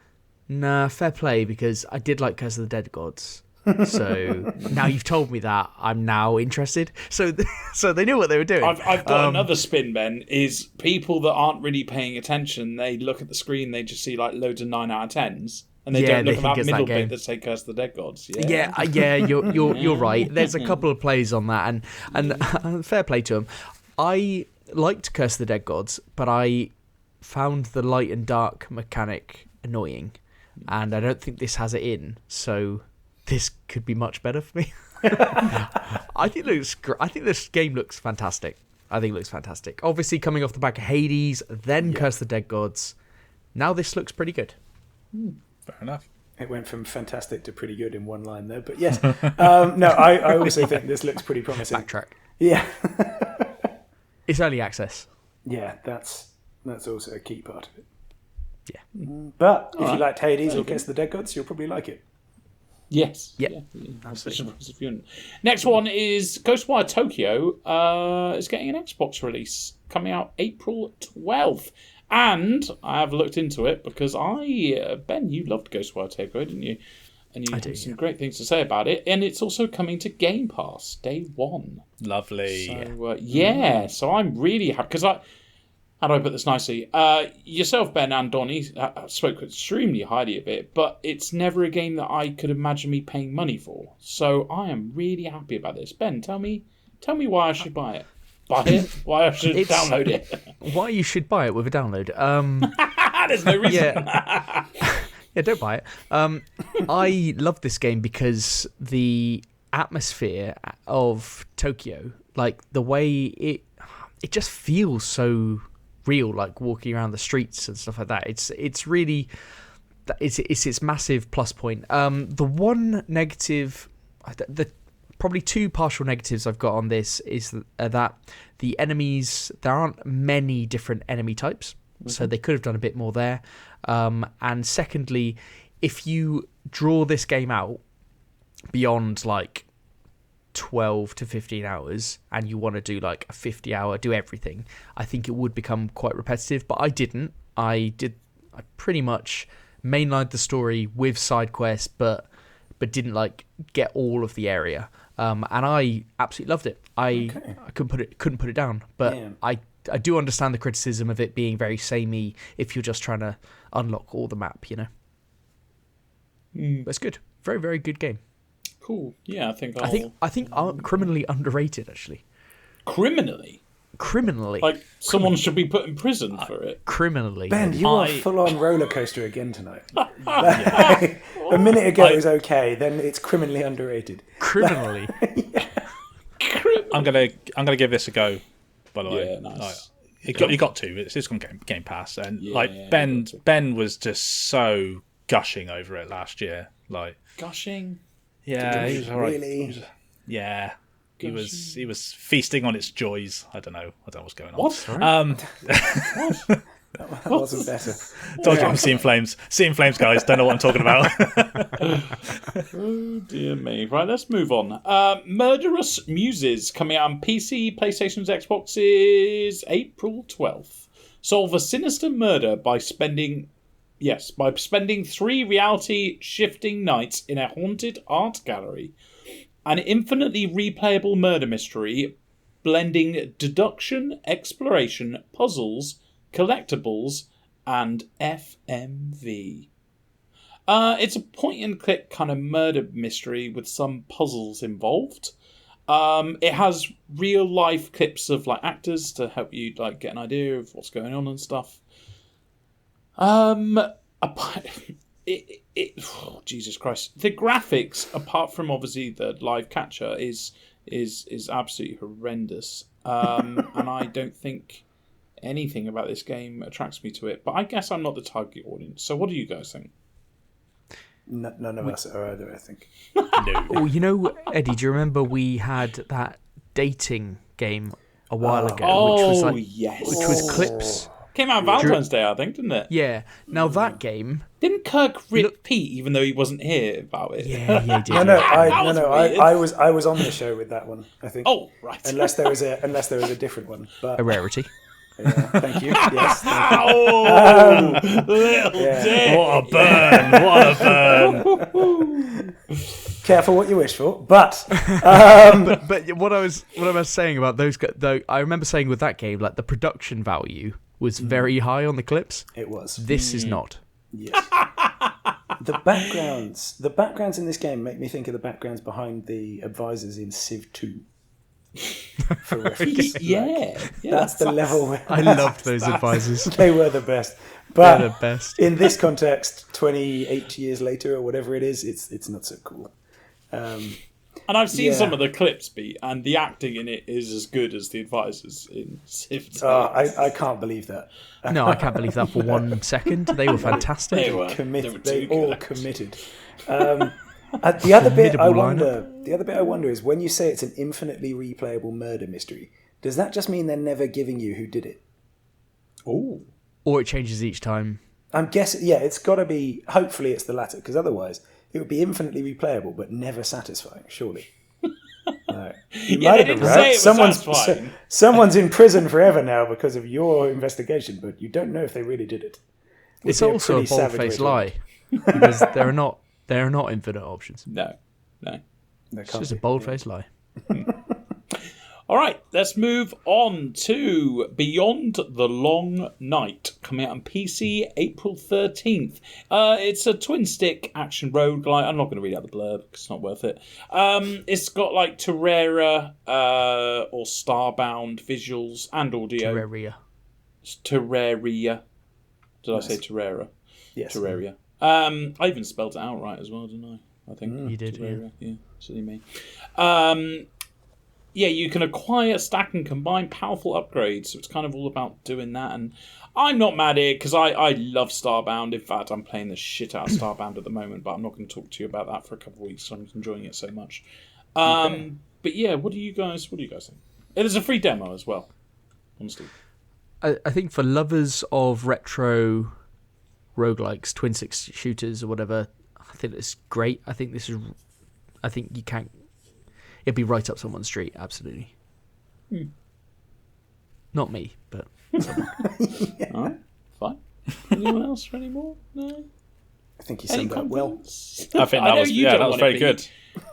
nah, fair play, because I did like Curse of the Dead Gods. So now you've told me that, I'm now interested. So they knew what they were doing. I've got another spin, Ben, is people that aren't really paying attention, they look at the screen, they just see like loads of 9 out of 10s. And they don't look at that middle bit that say Curse of the Dead Gods. Yeah, you're right. There's a couple of plays on that, and fair play to them. I liked Curse of the Dead Gods, but I found the light and dark mechanic annoying, and I don't think this has it in. So this could be much better for me. I think this game looks fantastic. Obviously, coming off the back of Hades, then Curse of the Dead Gods. Now this looks pretty good. Fair enough. It went from fantastic to pretty good in one line there, but yes. No, I also think this looks pretty promising. Backtrack. Yeah. It's early access. Yeah, that's also a key part of it. Yeah. But if you liked Hades or Curse of the Dead Gods, you'll probably like it. Yes. Yeah. Absolutely. Next one is Ghostwire Tokyo is getting an Xbox release coming out April 12th. And I have looked into it because Ben, you loved Ghostwire Tokyo, didn't you? And you had some great things to say about it. And it's also coming to Game Pass day 1. Lovely. So, so I'm really happy because how do I put this nicely? Yourself, Ben, and Donnie spoke extremely highly of it, but it's never a game that I could imagine me paying money for. So I am really happy about this. Ben, tell me why I should buy it. Why I should download it. Why you should buy it with a download. There's no reason. Yeah, don't buy it. I love this game because the atmosphere of Tokyo, like the way it just feels so real, like walking around the streets and stuff like that. It's really it's its massive plus point. The one negative, probably 2 partial negatives I've got on this is that the enemies, there aren't many different enemy types, so they could have done a bit more there. And secondly, if you draw this game out beyond like 12 to 15 hours and you want to do like a 50-hour, do everything, I think it would become quite repetitive, but I didn't. I pretty much mainlined the story with side quests, but didn't like get all of the area. And I absolutely loved it. I couldn't put it down. But yeah. I do understand the criticism of it being very samey if you're just trying to unlock all the map, you know. But it's good. Very, very good game. Cool. Yeah, I think criminally underrated, actually. Criminally. Like someone should be put in prison for it. Criminally. Ben, you are full on roller coaster again tonight. A minute ago it was okay, then it's criminally underrated. Criminally. I'm gonna give this a go. By the way, nice. You got to. It's on Game Pass, and Ben was just so gushing over it last year. Like gushing. Yeah, he was all right. Really? Yeah. He was feasting on its joys. I don't know what's going on. What? What? That wasn't better. Told you I'm seeing flames. Seeing flames, guys. Don't know what I'm talking about. Oh, dear me. Right, let's move on. Murderous Muses coming out on PC, PlayStation's, Xboxes, April 12th. Solve a sinister murder by spending 3 reality-shifting nights in a haunted art gallery. An infinitely replayable murder mystery blending deduction, exploration, puzzles, collectibles, and FMV. It's a point-and-click kind of murder mystery with some puzzles involved. It has real-life clips of like actors to help you like get an idea of what's going on and stuff. Jesus Christ, the graphics, apart from obviously the live capture, is absolutely horrendous. And I don't think anything about this game attracts me to it. But I guess I'm not the target audience. So what do you guys think? None of us are either, I think. No. Oh, you know, Eddie, do you remember we had that dating game a while ago? Which was like, yes. Which was clips. Came out on Valentine's Day, I think, didn't it? Yeah. Now that game... Didn't Kirk rip Pete, even though he wasn't here about it? Yeah, he did. I was on the show with that one, I think. Oh, right. Unless there was a different one. But, a rarity. Yeah, thank you. Yes. Thank you. Oh, little dick. What a burn! Careful what you wish for. But but what I was saying about those, though, I remember saying with that game, like the production value was very high on the clips. It was. This is not. Yes. The backgrounds in this game make me think of the backgrounds behind the advisors in Civ 2. For reference. That's the level where I loved those advisors. They were the best. But they're the best. In this context, 28 years later or whatever it is, it's not so cool. And I've seen some of the clips, and the acting in it is as good as the advisors in Civ 2. I can't believe that. No, I can't believe that for 1 second. They were fantastic. They were committed. They all committed. The other bit I wonder is when you say it's an infinitely replayable murder mystery, does that just mean they're never giving you who did it? Oh. Or it changes each time. I'm guessing, it's got to be, hopefully it's the latter, because otherwise it would be infinitely replayable but never satisfying, surely. No. You might have been right. Someone's in prison forever now because of your investigation, but you don't know if they really did it. It's also a bold-faced lie, because there are not infinite options. No. It's just a bold-faced lie. All right, let's move on to Beyond the Long Night, coming out on PC April 13th. It's a twin-stick action roguelike. I'm not going to read out the blurb because it's not worth it. It's got like Terraria or Starbound visuals and audio. Terraria. Did I say Terraria? Yes. Terraria. I even spelled it out right as well, didn't I? I think you did. Terraria. Yeah, silly me. You can acquire, stack, and combine powerful upgrades. So it's kind of all about doing that. And I'm not mad at it because I love Starbound. In fact, I'm playing the shit out of Starbound at the moment, but I'm not going to talk to you about that for a couple of weeks. So I'm enjoying it so much. Okay. But yeah, what do you guys think? It is a free demo as well, honestly. I think for lovers of retro roguelikes, twin stick shooters or whatever, I think it's great. I think you can't. It'd be right up someone's street, absolutely. Not me, but someone. All right, fine. Anyone else for any more? No. I think you summed that well. I think that was very good.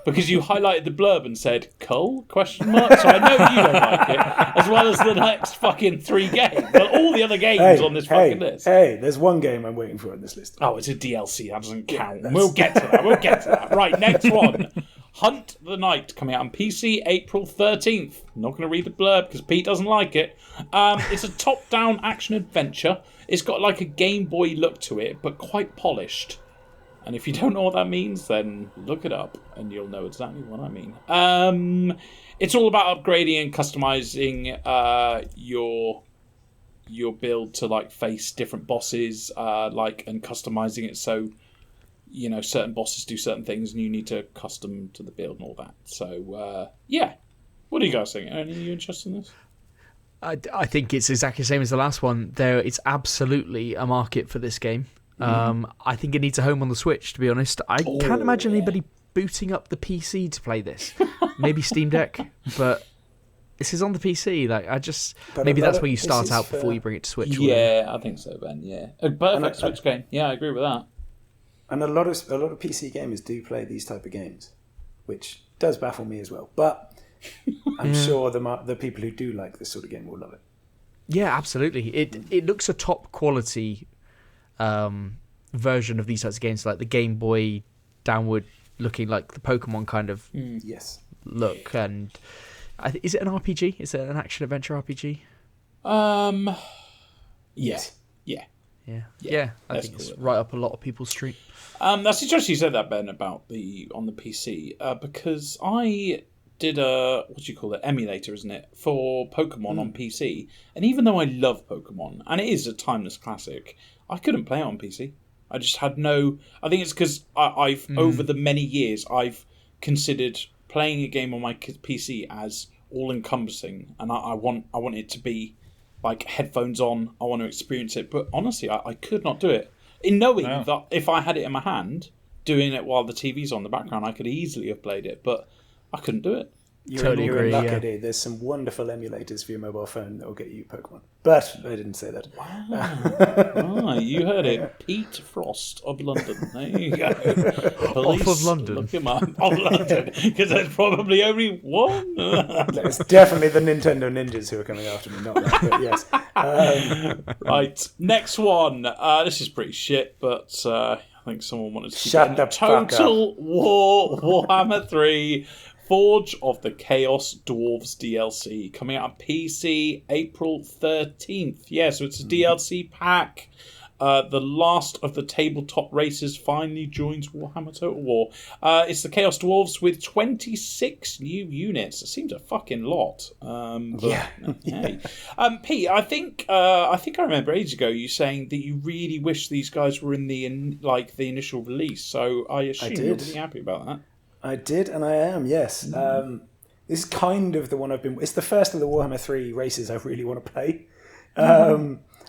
Because you highlighted the blurb and said "Cole?" So I know you don't like it, as well as the next fucking 3 games. But all the other games on this fucking list. Hey, there's one game I'm waiting for on this list. Oh, it's a DLC. That doesn't count. We'll get to that. Right, next one. Hunt the Night, coming out on PC April 13th. Not going to read the blurb because Pete doesn't like it. It's a top-down action adventure. It's got like a Game Boy look to it, but quite polished. And if you don't know what that means, then look it up and you'll know exactly what I mean. It's all about upgrading and customizing your build to like face different bosses, and customizing it so certain bosses do certain things and you need to custom to the build and all that. So what do you guys think? Are any of you interested in this? I think it's exactly the same as the last one. It's absolutely a market for this game. I think it needs a home on the Switch, to be honest. I can't imagine anybody booting up the PC to play this. Maybe Steam Deck, but this is on the PC. Maybe that's where you start out before you bring it to Switch. Yeah, I think so, Ben. Yeah, a perfect Switch game. Yeah, I agree with that. And a lot of PC gamers do play these type of games, which does baffle me as well. But I'm sure the people who do like this sort of game will love it. Yeah, absolutely. It looks a top quality version of these types of games, like the Game Boy downward looking, like the Pokemon kind of yes look. And is it an RPG? Is it an action adventure RPG? Yes. Yeah. I think it's right up a lot of people's street. That's interesting you said that, Ben, about on the PC, because I did a emulator, isn't it, for Pokemon on PC, and even though I love Pokemon and it is a timeless classic, I couldn't play it on PC. I just had no. I think it's because I've over the many years I've considered playing a game on my PC as all encompassing, and I want it to be like headphones on. I want to experience it, but honestly, I could not do it. In knowing that if I had it in my hand, doing it while the TV's on the background, I could easily have played it, but I couldn't do it. You're in luck, Eddy. There's some wonderful emulators for your mobile phone that will get you Pokemon. But I didn't say that. Wow. You heard it. Pete Frost of London. There you go. Off of London. Look him up. Of London. Because there's probably only one. It's definitely the Nintendo ninjas who are coming after me, not that, but yes. Right. Next one. This is pretty shit, but I think someone wanted to Shut the fuck up. Total War Warhammer 3 Forge of the Chaos Dwarves DLC coming out on PC April 13th. Yeah, so it's a DLC pack. The last of the tabletop races finally joins Warhammer Total War. It's the Chaos Dwarves with 26 new units. It seems a fucking lot. Hey. Pete, I think I remember ages ago you saying that you really wish these guys were in the initial release. So I assume you're really happy about that. I did, and I am, yes. This is kind of the one it's the first of the Warhammer 3 races I really want to play.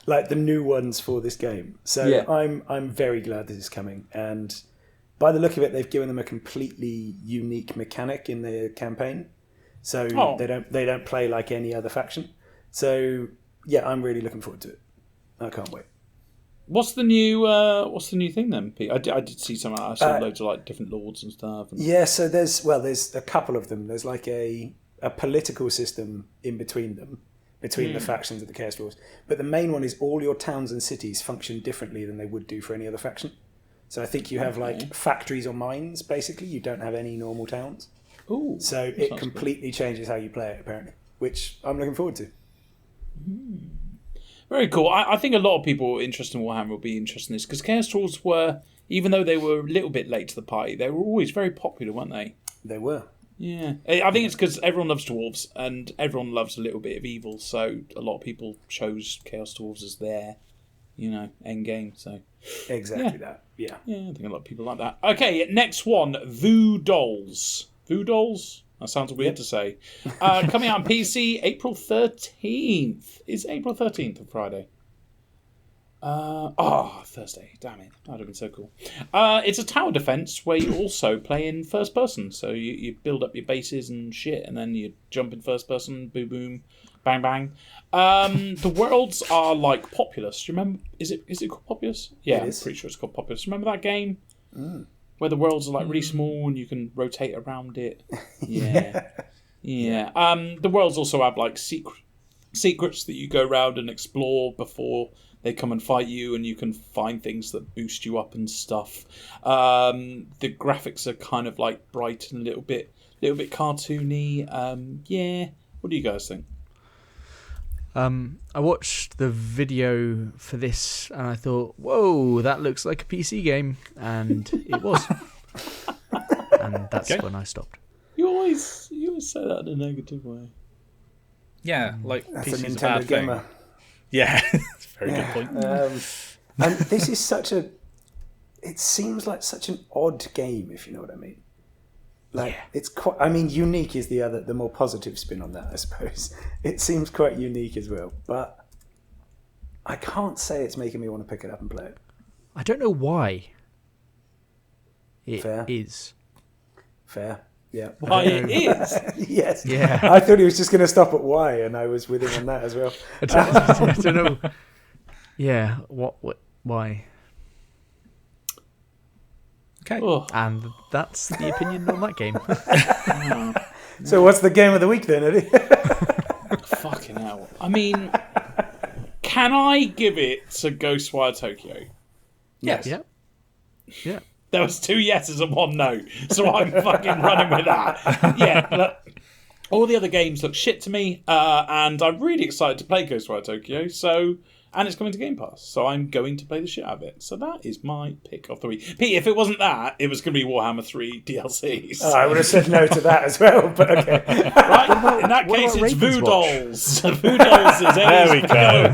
Like the new ones for this game. So I'm very glad this is coming. And by the look of it, they've given them a completely unique mechanic in the campaign. So they don't play like any other faction. So yeah, I'm really looking forward to it. I can't wait. What's the new thing then, Pete? I did see some. I saw loads of like different lords and stuff. Yeah, so there's a couple of them. There's like a political system in between them, between the factions of the Chaos Dwarves. But the main one is all your towns and cities function differently than they would do for any other faction. So I think you have like factories or mines. Basically, you don't have any normal towns. Ooh, so it completely changes how you play it, apparently, which I'm looking forward to. Very cool. I think a lot of people interested in Warhammer will be interested in this because Chaos Dwarves were, even though they were a little bit late to the party, they were always very popular, weren't they? They were. Yeah. I think it's because everyone loves dwarves and everyone loves a little bit of evil, so a lot of people chose Chaos Dwarves as their, end game. So exactly that. Yeah. Yeah, I think a lot of people like that. Okay, next one, Voo Dolls. Voo Dolls? That sounds weird to say. Coming out on PC April 13th. Is April 13th a Friday? Thursday. Damn it. That would have been so cool. It's a tower defense where you also play in first person. So you build up your bases and shit, and then you jump in first person, boom, boom, bang, bang. The worlds are like Populous. Do you remember? Is it called Populous? Yeah, I'm pretty sure it's called Populous. Remember that game? Where the worlds are like really small and you can rotate around it. Yeah. The worlds also have like secrets that you go around and explore before they come and fight you, and you can find things that boost you up and stuff. The graphics are kind of like bright and a little bit cartoony. What do you guys think? I watched the video for this and I thought, whoa, that looks like a PC game, and it was. And that's when I stopped. You always say that in a negative way. Yeah, like that's PC's a Nintendo gamer. Thing. Yeah, that's a very good point. And this is it seems like such an odd game, if you know what I mean. It's quite. I mean, unique is the more positive spin on that, I suppose. It seems quite unique as well, but I can't say it's making me want to pick it up and play it. I don't know why. It Fair. is. Fair. Yeah. Why it is? Yes. Yeah. I thought he was just going to stop at why, and I was with him on that as well. I don't know. Yeah. What? Why? Okay. Oh. And that's the opinion on that game. So what's the game of the week then, Eddie? Fucking hell. I mean, Can I give it to Ghostwire Tokyo? Yes. Yeah. There was 2 yeses and 1 no, so I'm fucking running with that. Yeah, look, all the other games look shit to me, and I'm really excited to play Ghostwire Tokyo, and it's coming to Game Pass, so I'm going to play the shit out of it. So that is my pick of the week. Pete, if it wasn't that, it was going to be Warhammer 3 DLC. So. Oh, I would have said no to that as well, but okay. Right, in that case, it's Voodolls. Voodolls is There we go.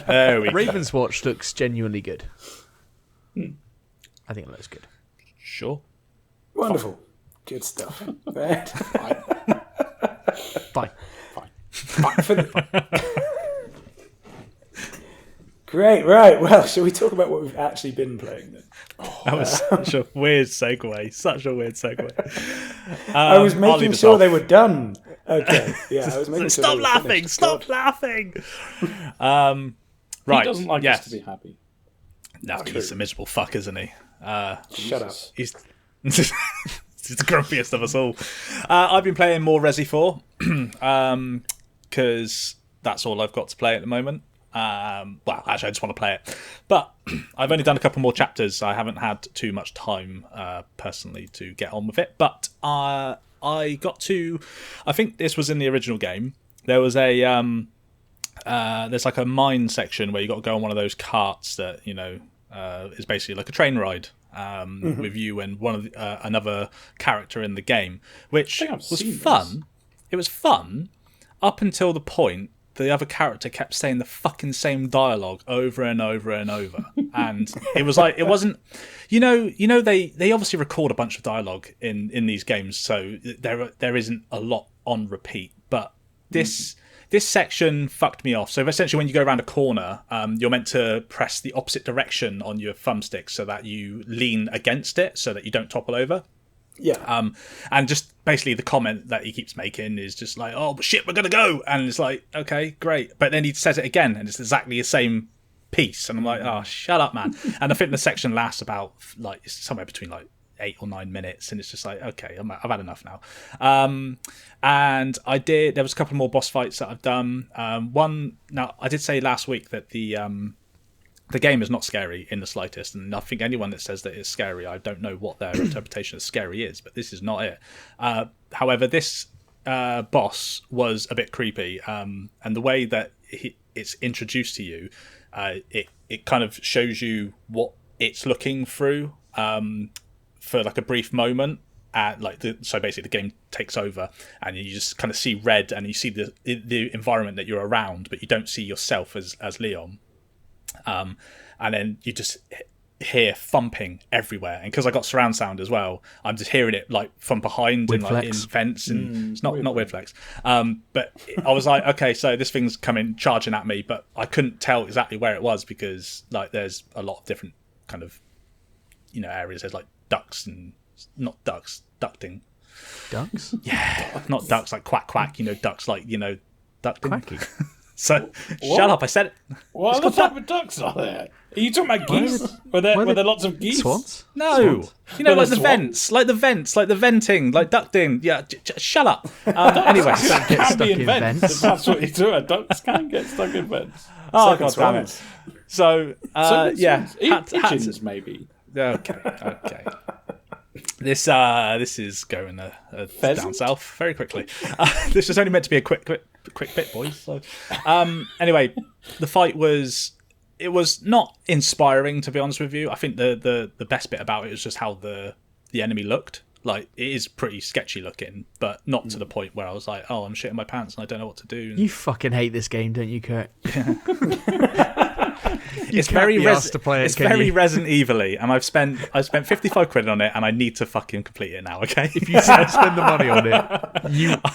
There we go. Ravenswatch looks genuinely good. I think it looks good. Sure. Wonderful. Good stuff. Fine. Great, right. Well, shall we talk about what we've actually been playing then? That was such a weird segue. I was making sure they were done. Okay. Yeah, I was making sure. Stop laughing! Stop laughing! Right. He doesn't like us to be happy. No, he's a miserable fuck, isn't he? Shut up. He's the grumpiest of us all. I've been playing more Resi 4 because that's all I've got to play at the moment. Well, actually, I just want to play it. But I've only done a couple more chapters. I haven't had too much time personally to get on with it. But I got to... I think this was in the original game. There was a... there's like a mine section where you got to go on one of those carts that, is basically like a train ride with you and one of another character in the game, which was fun. It was fun up until the point the other character kept saying the fucking same dialogue over and over and over, and it was like, it wasn't, they obviously record a bunch of dialogue in these games, so there isn't a lot on repeat, but this section fucked me off. So essentially, when you go around a corner, you're meant to press the opposite direction on your thumbstick so that you lean against it so that you don't topple over. Yeah. And just basically the comment that he keeps making is just like, oh, shit, we're going to go. And it's like, okay, great. But then he says it again and it's exactly the same piece. And I'm like, oh, shut up, man. And I think the section lasts about like somewhere between like 8 or 9 minutes, and it's just like, okay, I've had enough now. And there was a couple more boss fights that I've done. Now I did say last week that the game is not scary in the slightest, and I think anyone that says that it's scary, I don't know what their interpretation of scary is, but this is not it. However, this boss was a bit creepy, and the way that it's introduced to you, it kind of shows you what it's looking through for like a brief moment. So basically the game takes over and you just kind of see red and you see the environment that you're around, but you don't see yourself as Leon. And then you just hear thumping everywhere, and because I got surround sound as well, I'm just hearing it like from behind in vents, and it's not weird flex. But I was like, okay, so this thing's coming charging at me, but I couldn't tell exactly where it was because like there's a lot of different kind of areas. There's like ducks and not ducks, ducting. Ducks? Yeah, not ducks like quack quack. Ducks like ducting. Quacky. So shut up! I said it. What other type of ducks are there? Are you talking about geese? Were there lots of geese? Swans? No, Swans. Like the vents, like the venting, like ducting. Yeah, shut up. Anyway, Don't get stuck in vents. vents. That's what you do. Ducks can get stuck in vents. Oh god damn it! So yeah, pigeons maybe. Okay. This is going down south very quickly. This was only meant to be a quick bit, boys. So, anyway, the fight was not inspiring, to be honest with you. I think the best bit about it was just how the enemy looked. Like, it is pretty sketchy looking, but not to the point where I was like, oh, I'm shitting my pants and I don't know what to do. You fucking hate this game, don't you, Kurt? It's very Resident Evil-y, and I've spent 55 quid on it, and I need to fucking complete it now. Okay, if you spend the money on it,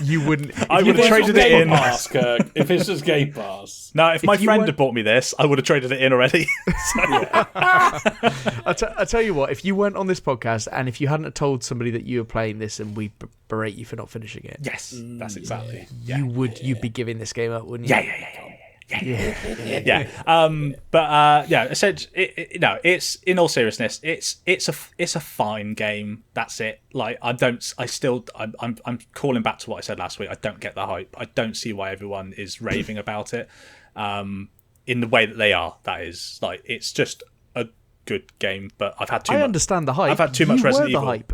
you wouldn't. I would have traded it in. Pass, Kirk, if it's just Game Pass. No, if my friend had bought me this, I would have traded it in already. I tell you what, if you weren't on this podcast and if you hadn't told somebody that you were playing this and we berate you for not finishing it, yes, that's exactly. You'd be giving this game up, wouldn't you? Yeah. I said it's in all seriousness, it's a fine game. That's it. Like I'm calling back to what I said last week. I don't get the hype. I don't see why everyone is raving about it. in the way that they are. That is like it's just a good game, but I've had too. I understand the hype. I've had too much Resident Evil. Hype.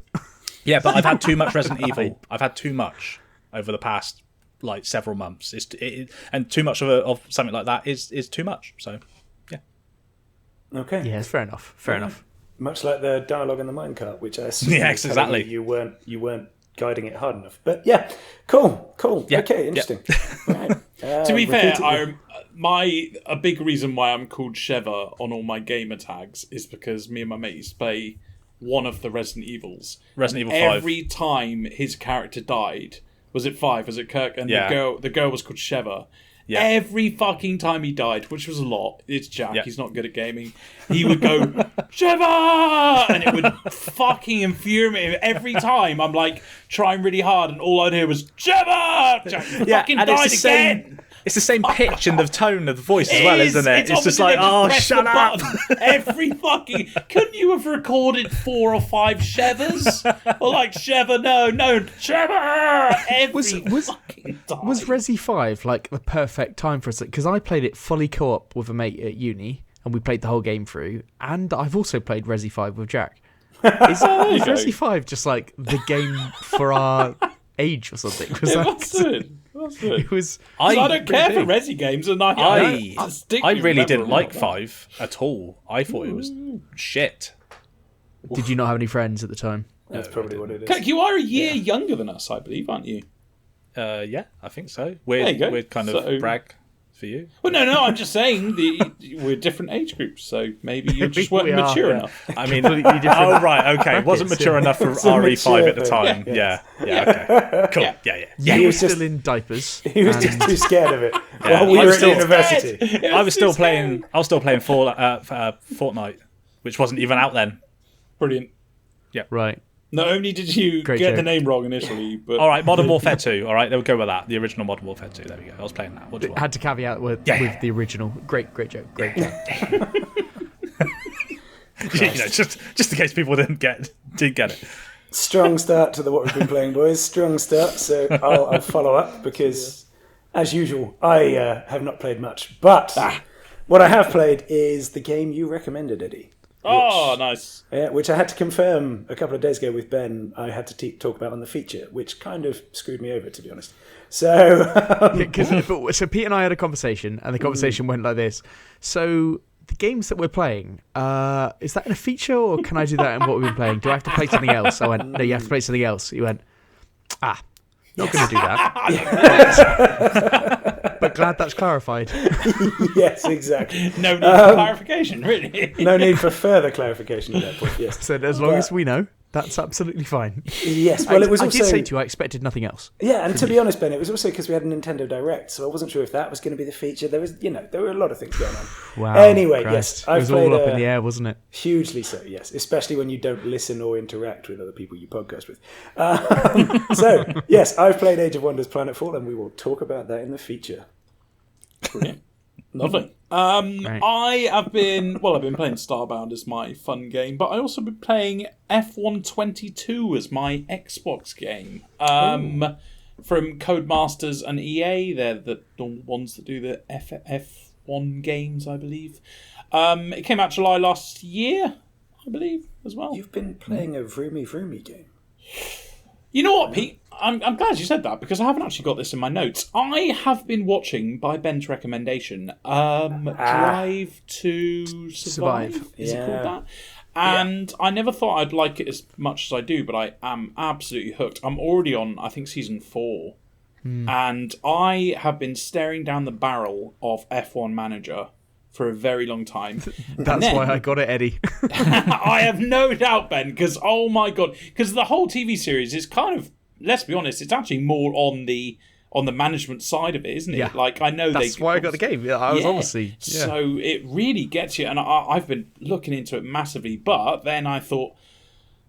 Yeah, but I've had too much Resident Evil. I've had too much over the past like several months. And too much of something like that is too much. So, yeah. Okay. Yeah, fair enough. Fair enough. Much like the dialogue in the minecart, which I assume exactly. You weren't guiding it hard enough. But yeah, cool. Yeah. Okay, interesting. Right. To be fair, a big reason why I'm called Sheva on all my gamer tags is because me and my mate used to play one of the Resident Evils. Resident Evil 5. Every time his character died, was it 5? Was it Kirk? And the girl was called Sheva. Yeah. Every fucking time he died, which was a lot, it's Jack, he's not good at gaming, he would go, Sheva! And it would fucking infuriate me. Every time I'm like trying really hard and all I'd hear was, Sheva! Jack fucking died again! It's the same pitch and the tone of the voice as well, isn't it? It's just like, oh, shut up. Every fucking... Couldn't you have recorded 4 or 5 Shevas? Or like, Sheva, no, Sheva! Every fucking time. Was Resi 5 like the perfect time for us? Because I played it fully co-op with a mate at uni, and we played the whole game through, and I've also played Resi 5 with Jack. Is Resi 5 just like the game for our age or something? It was. I don't care for Resi games, and I really didn't like 5 at all. I thought it was shit. Did you not have any friends at the time? That's probably what it is. Kirk, you are a year younger than us, I believe, aren't you? Yeah, I think so. Weird kind of brag for you. Well, no, I'm just saying we're different age groups, so maybe you just weren't mature enough. I mean, oh right, okay, wasn't mature enough for RE5 at the time. Yeah, okay, cool. Yeah. He was still in diapers. He was just too scared of it. While we were at university, I was still playing Fortnite, which wasn't even out then. Brilliant. Yeah, right. Not only did you get the name wrong initially, but... All right, Modern Warfare 2. All right, they'll go with that. The original Modern Warfare 2. There we go. I was playing that. What do you want? Had to caveat with the original. Great joke. Great joke. Just in case people didn't get it. Strong start to what we've been playing, boys. Strong start. So I'll follow up because, as usual, I have not played much. But what I have played is the game you recommended, Eddie. Nice. Yeah, which I had to confirm a couple of days ago with Ben. I had to talk about on the feature, which kind of screwed me over, to be honest. So, so Pete and I had a conversation, and the conversation went like this. So, the games that we're playing, is that in a feature, or can I do that in what we've been playing? Do I have to play something else? I went, no, you have to play something else. He went, not going to do that. But glad that's clarified. Yes, exactly. No need for clarification, really. No need for further clarification at that point, yes. So as long as we know, that's absolutely fine. Yes, well, it was also... I did say to you, I expected nothing else. Yeah, and to be honest, Ben, it was also because we had a Nintendo Direct, so I wasn't sure if that was going to be the feature. There were a lot of things going on. Wow. Anyway, Christ. yes. It was all up in the air, wasn't it? Hugely so, yes. Especially when you don't listen or interact with other people you podcast with. So, yes, I've played Age of Wonders Planetfall, and we will talk about that in the feature. Brilliant. Lovely. I've been playing Starbound as my fun game, but I also been playing F122 as my Xbox game. From Codemasters and EA, they're the ones that do the F1 games, I believe. It came out July last year, I believe, as well. You've been playing a Vroomy game. You know what, Pete? I'm glad you said that because I haven't actually got this in my notes. I have been watching, by Ben's recommendation, Drive to Survive. Is it called that? And I never thought I'd like it as much as I do, but I am absolutely hooked. I'm already on, I think, season 4. And I have been staring down the barrel of F1 Manager for a very long time. That's why I got it, Eddie. I have no doubt, Ben, because, oh my God, because the whole TV series is kind of, let's be honest, it's actually more on the management side of it, isn't it? Yeah. Like, I know that's why I got the game. I was obviously... Yeah. So it really gets you, and I've been looking into it massively, but then I thought,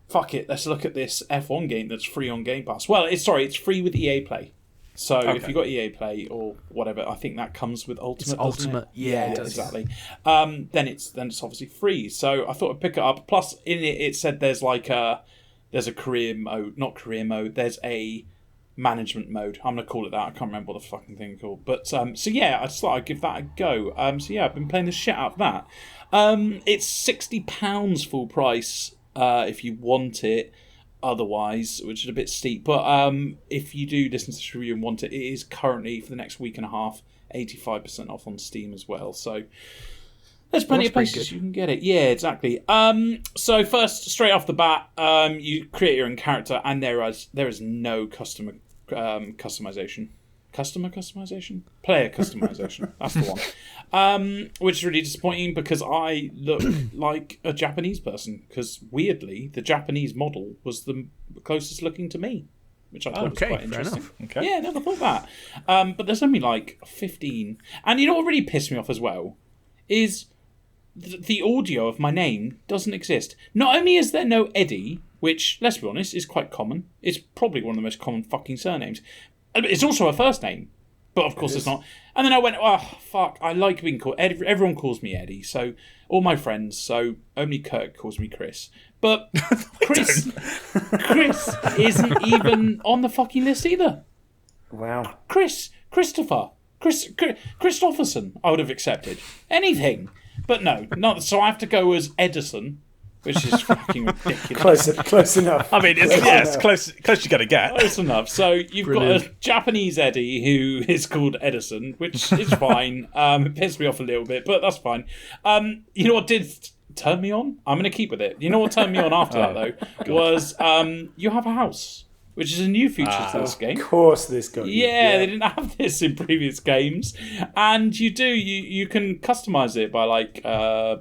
fuck it, let's look at this F1 game that's free on Game Pass. Well, it's free with EA Play. So if you've got EA Play or whatever, I think that comes with Ultimate. It's Ultimate, yeah, exactly. Then it's obviously free. So I thought I'd pick it up. Plus, in it said there's a career mode, not career mode. There's a management mode. I'm going to call it that. I can't remember what the fucking thing is called. But, so yeah, I just thought I'd give that a go. So yeah, I've been playing the shit out of that. It's £60 full price if you want it otherwise, which is a bit steep. But if you do listen to this review and want it, it is currently, for the next week and a half, 85% off on Steam as well. So there's plenty of places you can get it. Yeah, exactly. So first, straight off the bat, you create your own character, and there is no customer customization. Customer customization? Player customization. That's the one. Which is really disappointing because I look like a Japanese person. Because weirdly, the Japanese model was the closest looking to me, which I thought was quite interesting. Okay. Yeah, never thought that. But there's only like 15. And you know what really pissed me off as well is the audio of my name doesn't exist. Not only is there no Eddy, which, let's be honest, is quite common. It's probably one of the most common fucking surnames. It's also a first name, but of course it's not. And then I went, oh, fuck, I like being called Eddy. Everyone calls me Eddy, so all my friends, so only Kirk calls me Chris. But Chris isn't even on the fucking list either. Wow. Christopherson, I would have accepted. Anything. But no, not so I have to go as Edison, which is fucking ridiculous. Close enough. I mean, it's close you got to get. Close enough. So you've got a Japanese Eddy who is called Edison, which is fine. It pissed me off a little bit, but that's fine. You know what did turn me on? I'm going to keep with it. You know what turned me on after that, though, was you have a house, which is a new feature to this game. Of course this got you. Yeah, they didn't have this in previous games. And you can customise it by like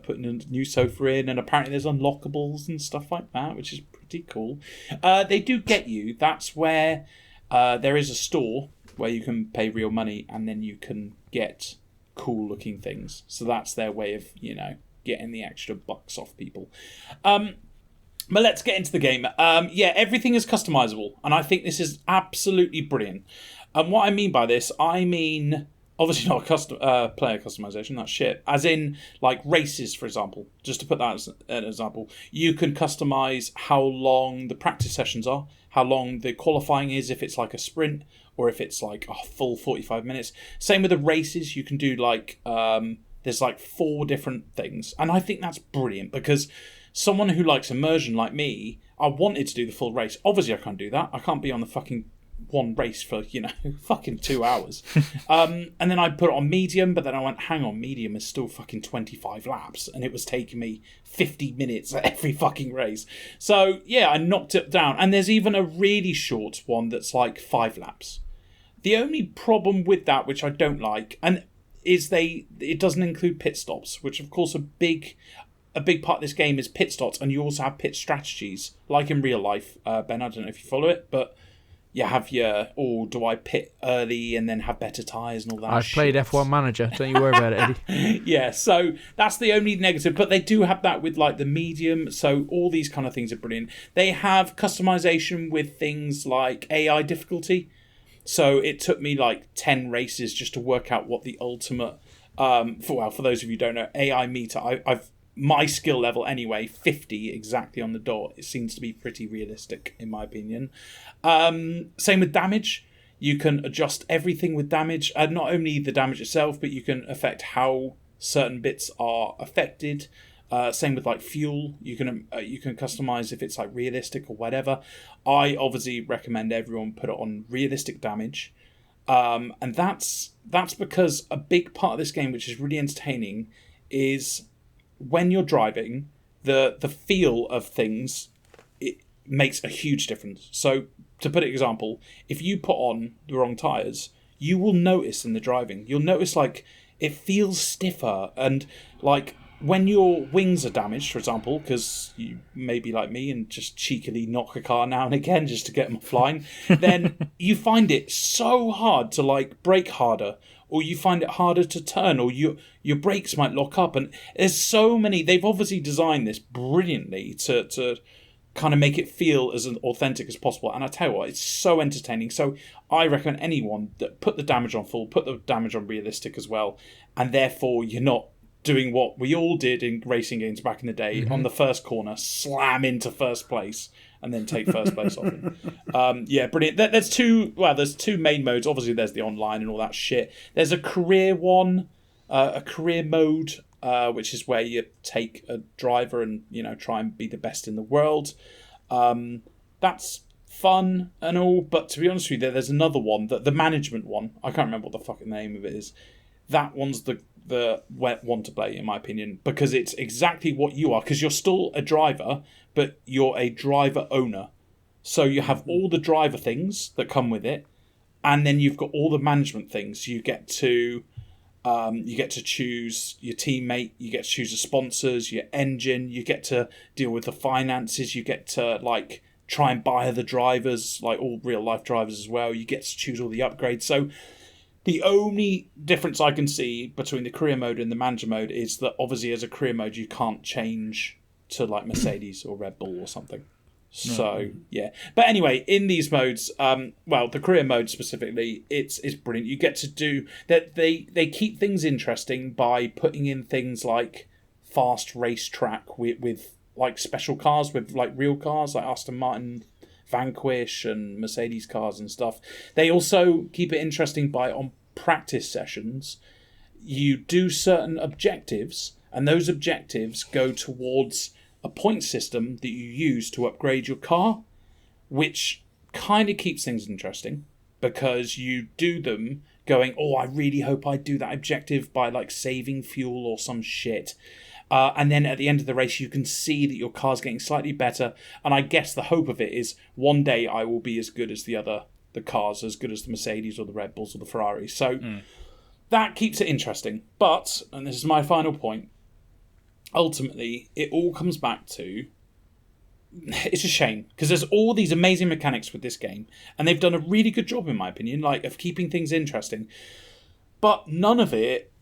putting a new sofa in, and apparently there's unlockables and stuff like that, which is pretty cool. They do get you. That's where there is a store where you can pay real money and then you can get cool looking things. So that's their way of, getting the extra bucks off people. But let's get into the game. Everything is customizable, and I think this is absolutely brilliant. And what I mean by this, obviously not player customization, that's shit. As in, like, races, for example. Just to put that as an example. You can customize how long the practice sessions are, how long the qualifying is, if it's like a sprint, or if it's like a full 45 minutes. Same with the races, you can do like, there's like 4 different things. And I think that's brilliant, because someone who likes immersion like me, I wanted to do the full race. Obviously, I can't do that. I can't be on the fucking one race for, fucking 2 hours. And then I put it on medium, but then I went, hang on, medium is still fucking 25 laps. And it was taking me 50 minutes at every fucking race. So, yeah, I knocked it down. And there's even a really short one that's like 5 laps. The only problem with that, which I don't like, is it doesn't include pit stops, which, of course, a big part of this game is pit stops, and you also have pit strategies, like in real life. Ben, I don't know if you follow it, but you have do I pit early and then have better tyres and all that? I've played F1 Manager, don't you worry about it, Eddy. Yeah, so that's the only negative, but they do have that with like the medium, so all these kind of things are brilliant. They have customization with things like AI difficulty, so it took me like 10 races just to work out what the ultimate, for those of you who don't know, AI meter, I've my skill level anyway, 50 exactly on the dot. It seems to be pretty realistic in my opinion. Same with damage. You can adjust everything with damage. Not only the damage itself, but you can affect how certain bits are affected. Same with like fuel. You can customize if it's like realistic or whatever. I obviously recommend everyone put it on realistic damage. And that's because a big part of this game, which is really entertaining, is when you're driving, the feel of things, it makes a huge difference. So, to put an example, if you put on the wrong tyres, you will notice in the driving. You'll notice, like, it feels stiffer, and, like, when your wings are damaged, for example, because you may be like me and just cheekily knock a car now and again just to get them flying, then you find it so hard to, like, brake harder, or you find it harder to turn, or your brakes might lock up. And there's so many. They've obviously designed this brilliantly to kind of make it feel as authentic as possible. And I tell you what, it's so entertaining. So I recommend anyone that put the damage on full, put the damage on realistic as well, and therefore you're not doing what we all did in racing games back in the day. On the first corner, slam into first place and then take first place off him. Yeah, brilliant. There's two main modes. Obviously, there's the online and all that shit. There's a career one, a career mode, which is where you take a driver and try and be the best in the world. That's fun and all, but to be honest with you, there's another one, the management one. I can't remember what the fucking name of it is. That one's the one to play, in my opinion, because it's exactly what you are, because you're still a driver, but you're a driver owner. So you have all the driver things that come with it, and then you've got all the management things. You get to choose your teammate, you get to choose the sponsors, your engine, you get to deal with the finances, you get to try and buy the drivers, like all real life drivers as well. You get to choose all the upgrades. So the only difference I can see between the career mode and the manager mode is that obviously as a career mode you can't change to Mercedes or Red Bull or something. So yeah, but anyway, in these modes, the career mode specifically, it's brilliant. You get to do that. They keep things interesting by putting in things like fast racetrack with special cars, with real cars like Aston Martin Vanquish and Mercedes cars and stuff. They also keep it interesting by, on practice sessions, you do certain objectives, and those objectives go towards a point system that you use to upgrade your car, which kind of keeps things interesting, because you do them going, I really hope I do that objective by saving fuel or some shit. And then at the end of the race, you can see that your car's getting slightly better. And I guess the hope of it is one day I will be as good as the cars, as good as the Mercedes or the Red Bulls or the Ferraris. So that keeps it interesting. But, and this is my final point, ultimately, it all comes back to, it's a shame, because there's all these amazing mechanics with this game. And they've done a really good job, in my opinion, of keeping things interesting. But none of it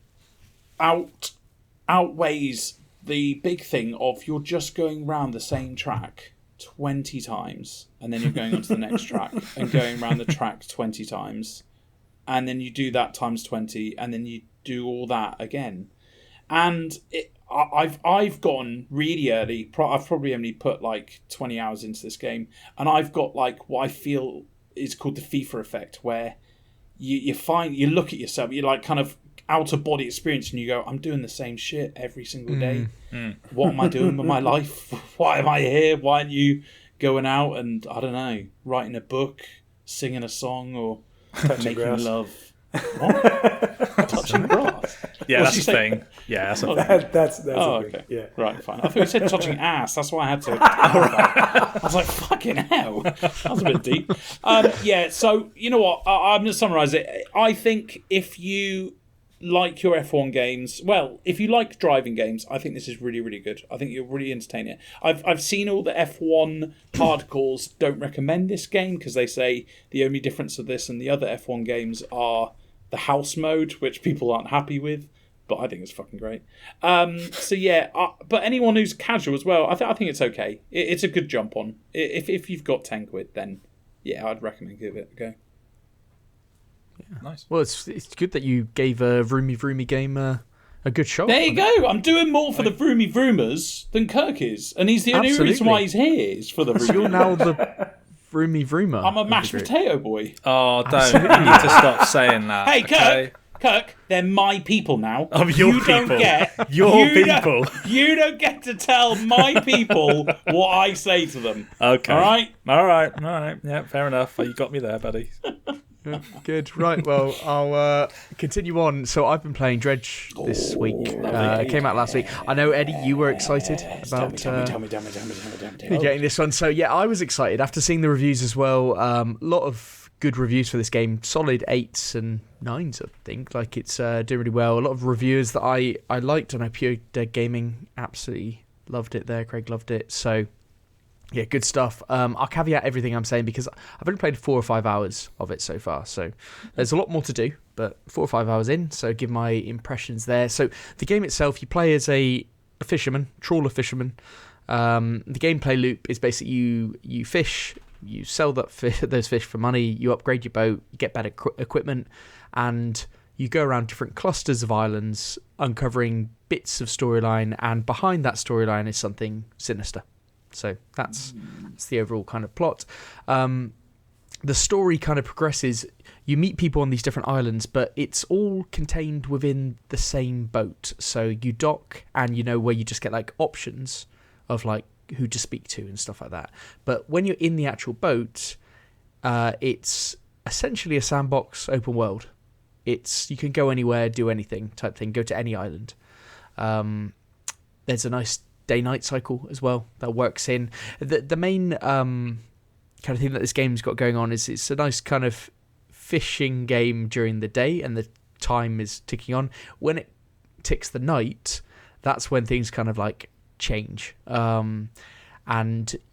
outweighs the big thing of you're just going round the same track 20 times, and then you're going on to the next track and going around the track 20 times, and then you do that times 20, and then you do all that again. And I've gone really early. I've probably only put 20 hours into this game, and I've got what I feel is called the FIFA effect, where you look at yourself, you're kind of out of body experience, and you go, I'm doing the same shit every single day. What am I doing with my life? Why am I here? Why aren't you going out and, I don't know, writing a book, singing a song, or making love? What? Touching grass? Yeah, that's the thing. Yeah, that's a thing. That's okay. Yeah. Right, fine. I thought you said touching ass. That's why I had to. I was like, fucking hell. That was a bit deep. Yeah, so, you know what? I'm going to summarise it. I think if you like your F1 games, if you like driving games, I think this is really, really good. I think you'll really entertain it. I've seen all the F1 hardcores don't recommend this game, because they say the only difference of this and the other F1 games are the house mode, which people aren't happy with, but I think it's fucking great. So yeah, but anyone who's casual as well, I think it's okay. It's a good jump on. If you've got 10 quid, then yeah, I'd recommend give it a go. Yeah. Nice. Well, it's good that you gave a Vroomy game a good shot. There you go. I'm doing more for the Vroomy Vroomers than Kirk is, and he's the only reason why he's here is for the Vroomy. So you're now the Vroomy Vroomer. I'm a mashed potato boy. Oh, don't. You need to stop saying that. Hey, okay? Kirk, they're my people now. Oh, your people. People. You don't get to tell my people what I say to them. Okay. All right. Yeah, fair enough. You got me there, buddy. Good. Right. Well, I'll continue on. So I've been playing Dredge this week. It came out last week. I know, Eddie, you were excited about Tell me. getting this one. So yeah, I was excited after seeing the reviews as well. A lot of good reviews for this game. Solid 8s and 9s, I think. It's doing really well. A lot of reviewers that I liked. I know Pure Dead Gaming absolutely loved it there. Craig loved it. So yeah, good stuff. I'll caveat everything I'm saying because I've only played 4 or 5 hours of it so far. So there's a lot more to do, but 4 or 5 hours in. So give my impressions there. So the game itself, you play as a fisherman, trawler fisherman. The gameplay loop is basically you fish, you sell those fish for money, you upgrade your boat, you get better equipment, and you go around different clusters of islands, uncovering bits of storyline, and behind that storyline is something sinister. So that's the overall kind of plot. The story kind of progresses. You meet people on these different islands, but it's all contained within the same boat. So you dock, and where you just get like options of like who to speak to and stuff like that. But when you're in the actual boat, it's essentially a sandbox open world. You can go anywhere, do anything type thing, go to any island. There's a nice day-night cycle as well that works in. The main kind of thing that this game's got going on is it's a nice kind of fishing game during the day, and the time is ticking on. When it ticks the night, that's when things kind of like change. And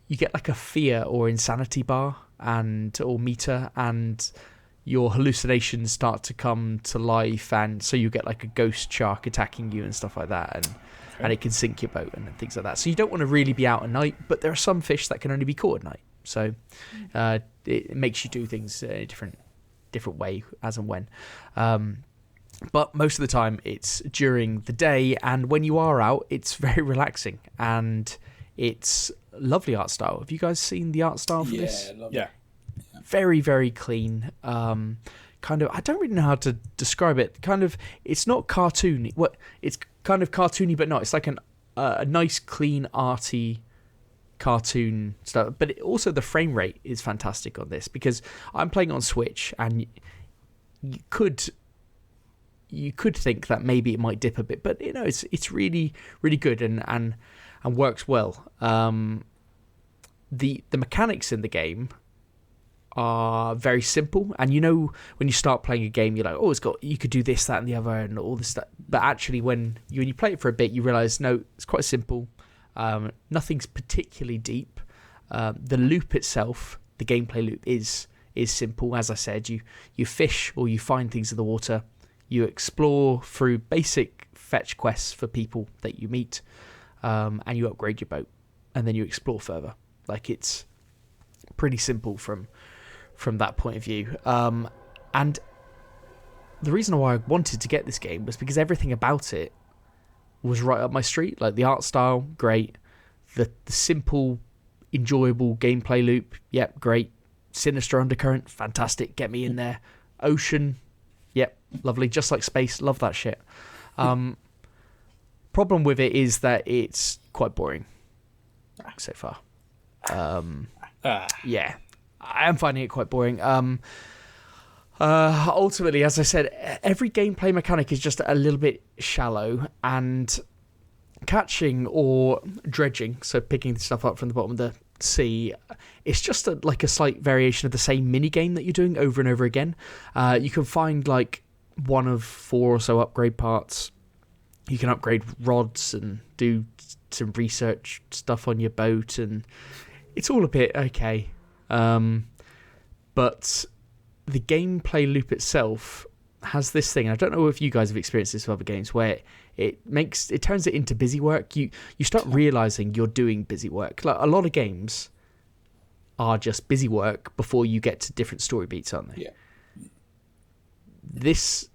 you get like a fear or insanity bar or meter, and your hallucinations start to come to life, and so you get like a ghost shark attacking you and stuff like that, and it can sink your boat and things like that. So you don't want to really be out at night, but there are some fish that can only be caught at night. So it makes you do things in a different way as and when. But most of the time it's during the day, and when you are out, it's very relaxing, and it's lovely art style. Have you guys seen the art style for this? Yeah. Very, very clean. Kind of, I don't really know how to describe it. Kind of, it's not cartoony. It's kind of cartoony, but not. It's like a nice, clean, arty cartoon stuff. But also the frame rate is fantastic on this, because I'm playing on Switch, and you could think that maybe it might dip a bit, but it's really, really good and works well. The mechanics in the game are very simple, and when you start playing a game, you're like, you could do this, that, and the other, and all this stuff. But actually, when you play it for a bit, you realize no, it's quite simple. Nothing's particularly deep. The loop itself, the gameplay loop, is simple. As I said, you fish or you find things in the water. You explore through basic fetch quests for people that you meet, and you upgrade your boat, and then you explore further. Like, it's pretty simple from that point of view. And the reason why I wanted to get this game was because everything about it was right up my street. Like, the art style, great. The simple, enjoyable gameplay loop, yep, great. Sinister undercurrent, fantastic. Get me in there. Ocean, yep, lovely. Just like space, love that shit. Problem with it is that it's quite boring so far. Yeah, I am finding it quite boring. Ultimately, as I said, every gameplay mechanic is just a little bit shallow, and catching or dredging, so picking stuff up from the bottom of the sea, it's just like a slight variation of the same mini game that you're doing over and over again. You can find like one of 4 or so upgrade parts. You can upgrade rods and do some research stuff on your boat, and it's all a bit okay. But the gameplay loop itself has this thing. I don't know if you guys have experienced this with other games, where it turns it into busy work. You start realizing you're doing busy work. Like, a lot of games are just busy work before you get to different story beats, aren't they? Yeah. This,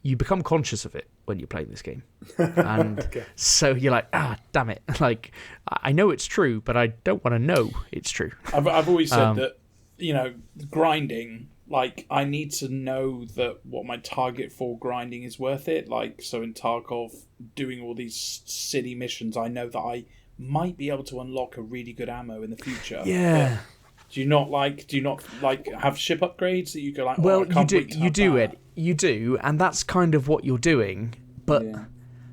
you become conscious of it when you're playing this game, and okay. So you're like, damn it! Like, I know it's true, but I don't want to know it's true. I've always said that grinding. Like, I need to know that what my target for grinding is worth it. Like, so in Tarkov, doing all these silly missions, I know that I might be able to unlock a really good ammo in the future. Yeah. But do you not have ship upgrades that you go like? Well, you do, and that's kind of what you're doing. But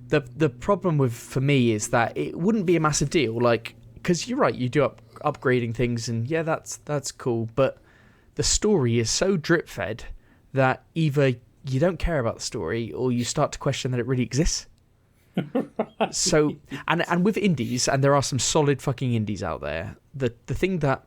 the problem for me is that it wouldn't be a massive deal. Like, because you're right, you do upgrading things, and yeah, that's cool, but the story is so drip fed that either you don't care about the story or you start to question that it really exists. Right. So, and with indies, and there are some solid fucking indies out there, the thing that,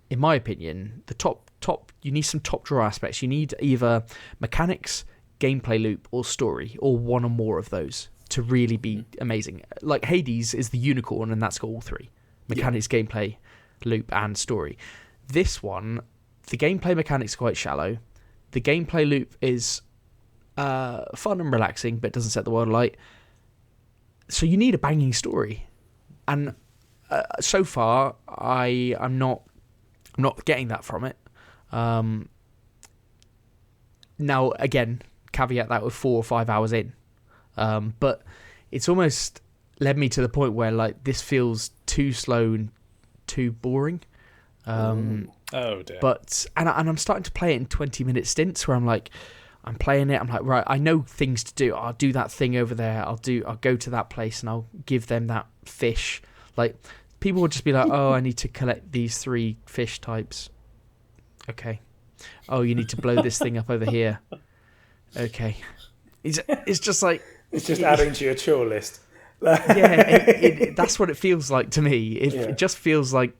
in my opinion, the top, you need some top drawer aspects. You need either mechanics, gameplay loop, or story, or one or more of those to really be amazing. Like, Hades is the unicorn, and that's got all 3. Mechanics, gameplay, loop, and story. This one, the gameplay mechanics are quite shallow. The gameplay loop is fun and relaxing, but doesn't set the world alight. So you need a banging story. And so far, I'm not getting that from it. Now, again, caveat that with 4 or 5 hours in. But it's almost led me to the point where like this feels too slow and too boring. Oh dear. But and I'm starting to play it in 20-minute stints where I'm playing it. I'm like, right, I know things to do. I'll do that thing over there. I'll go to that place and I'll give them that fish. Like people would just be like, oh, I need to collect these 3 fish types. Okay. Oh, you need to blow this thing up over here. Okay. It's just like it's just adding to your chore list. Yeah, that's what it feels like to me. It just feels like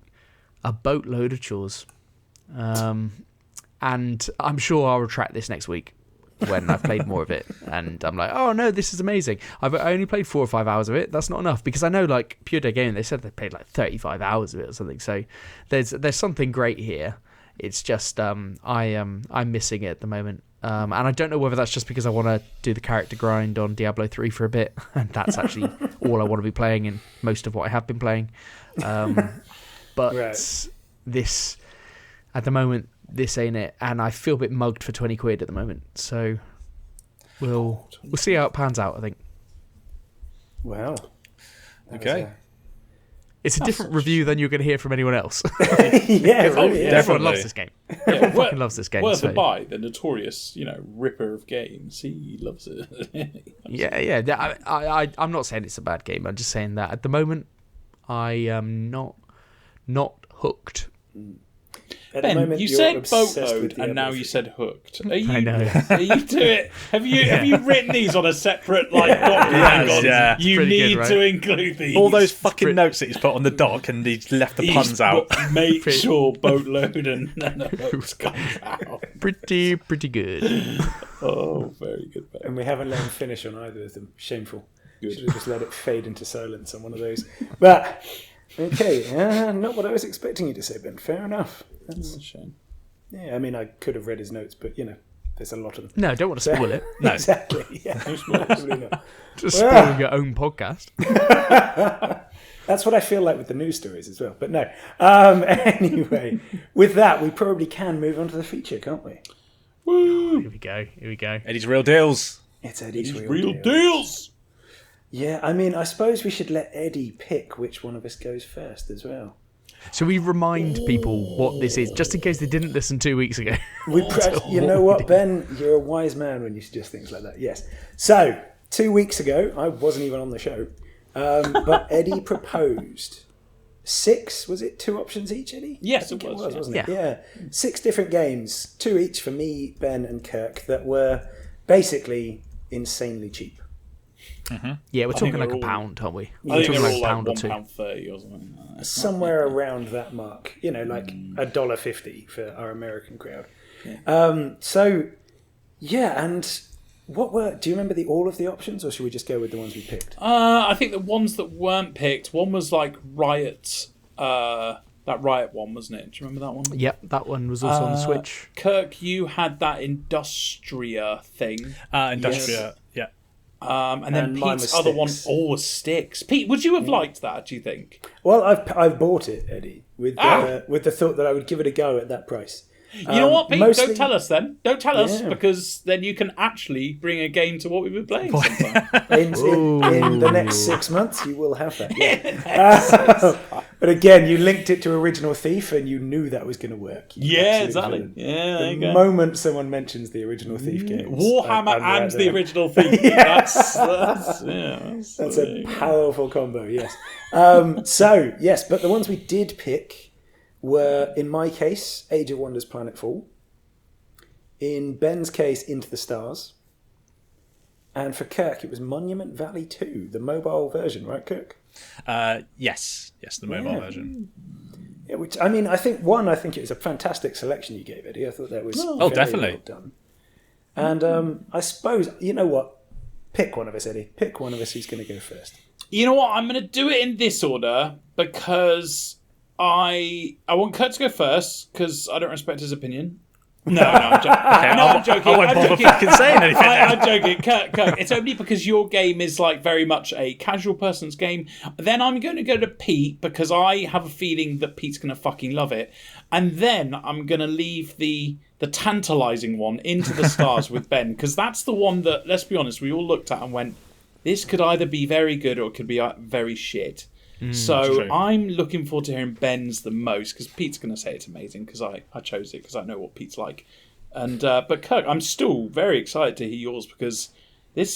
a boatload of chores. And I'm sure I'll retract this next week when I've played more of it. And I'm like, oh no, this is amazing. I only played 4 or 5 hours of it. That's not enough. Because I know like Pure Day Gaming, they said they played like 35 hours of it or something. So there's something great here. It's just I'm missing it at the moment. And I don't know whether that's just because I want to do the character grind on Diablo 3 for a bit. And that's actually all I want to be playing and most of what I have been playing. But right. This, at the moment, this ain't it. And I feel a bit mugged for 20 quid at the moment. So we'll see how it pans out, I think. Wow. Okay. It's a different review than you're going to hear from anyone else. Yeah, really. Everyone loves this game. Everyone fucking loves this game. Worth a buy, the notorious, ripper of games. He loves it. Yeah. I'm not saying it's a bad game. I'm just saying that at the moment, I am not hooked. Ben, you said boatload and now you said hooked. I know. Are you doing? Have you written these on a separate document? Yeah. You need to include these. All those fucking notes that he's put on the doc and he's left the puns out. Make sure boatload and hooked comes out. Pretty good. Oh, very good. Ben. And we haven't let him finish on either of them. Shameful. Good. Should have just let it fade into silence on one of those. But okay, not what I was expecting you to say, Ben. Fair enough. That's a shame. Yeah, I mean, I could have read his notes, but there's a lot of them. No, don't want to spoil it. No, exactly. Yeah, absolutely not. Just spoiling your own podcast. That's what I feel like with the news stories as well. But no. Anyway, with that, we probably can move on to the feature, can't we? Woo! Here we go. Eddy's Real Deals. It's Eddy's Real Deals. Yeah, I mean, I suppose we should let Eddy pick which one of us goes first as well. So we remind people what this is, just in case they didn't listen 2 weeks ago. You know what, Ben? You're a wise man when you suggest things like that. Yes. So 2 weeks ago, I wasn't even on the show, but Eddy proposed 6. Was it 2 options each, Eddy? Yes, it was, wasn't it? Yeah. 6 different games, 2 each for me, Ben, and Kirk, that were basically insanely cheap. Mm-hmm. Yeah, we're talking like £1, aren't we? We're talking like £1 or £1.30 or something. Somewhere around that mark. Like $1.50 for our American crowd. Yeah. And do you remember all of the options, or should we just go with the ones we picked? I think the ones that weren't picked, one was like Riot, that Riot one, wasn't it? Do you remember that one? Yep, that one was also on the Switch. Kirk, you had that Industria thing. Industria, yes. Yeah. And then Pete's other one, was Sticks. Pete, would you have liked that, do you think? Well, I've bought it, Eddy, with the thought that I would give it a go at that price. You know what, Pete? Don't tell us then. Don't tell us, because then you can actually bring a game to what we've been playing sometime. in the next 6 months, you will have that. Yeah. But again, you linked it to Original Thief, and you knew that was going to work. Exactly. Yeah, there you go. The moment someone mentions the Original Thief games, Warhammer and the Original Thief. That's a powerful combo. Yes. Yes, but the ones we did pick were, in my case, Age of Wonders Planetfall. In Ben's case, Into the Stars. And for Kirk, it was Monument Valley 2, the mobile version, right, Kirk? Yes, the mobile version. Yeah, which, I mean, I think it was a fantastic selection you gave, Eddy. I thought that was definitely well done. And I suppose, you know what? Pick one of us, Eddy. Pick one of us who's going to go first. You know what? I'm going to do it in this order because I want Kurt to go first because I don't respect his opinion. No, I'm joking. Okay, No, I'm joking. I won't bother fucking saying anything. I'm joking. Kirk, it's only because your game is like very much a casual person's game. Then I'm going to go to Pete because I have a feeling that Pete's going to fucking love it. And then I'm going to leave the tantalising one into the stars with Ben, because that's the one that, let's be honest, we all looked at and went, this could either be very good or it could be very shit. So I'm looking forward to hearing Ben's the most, because Pete's going to say it's amazing because I chose it because I know what Pete's like. And but Kirk, I'm still very excited to hear yours, because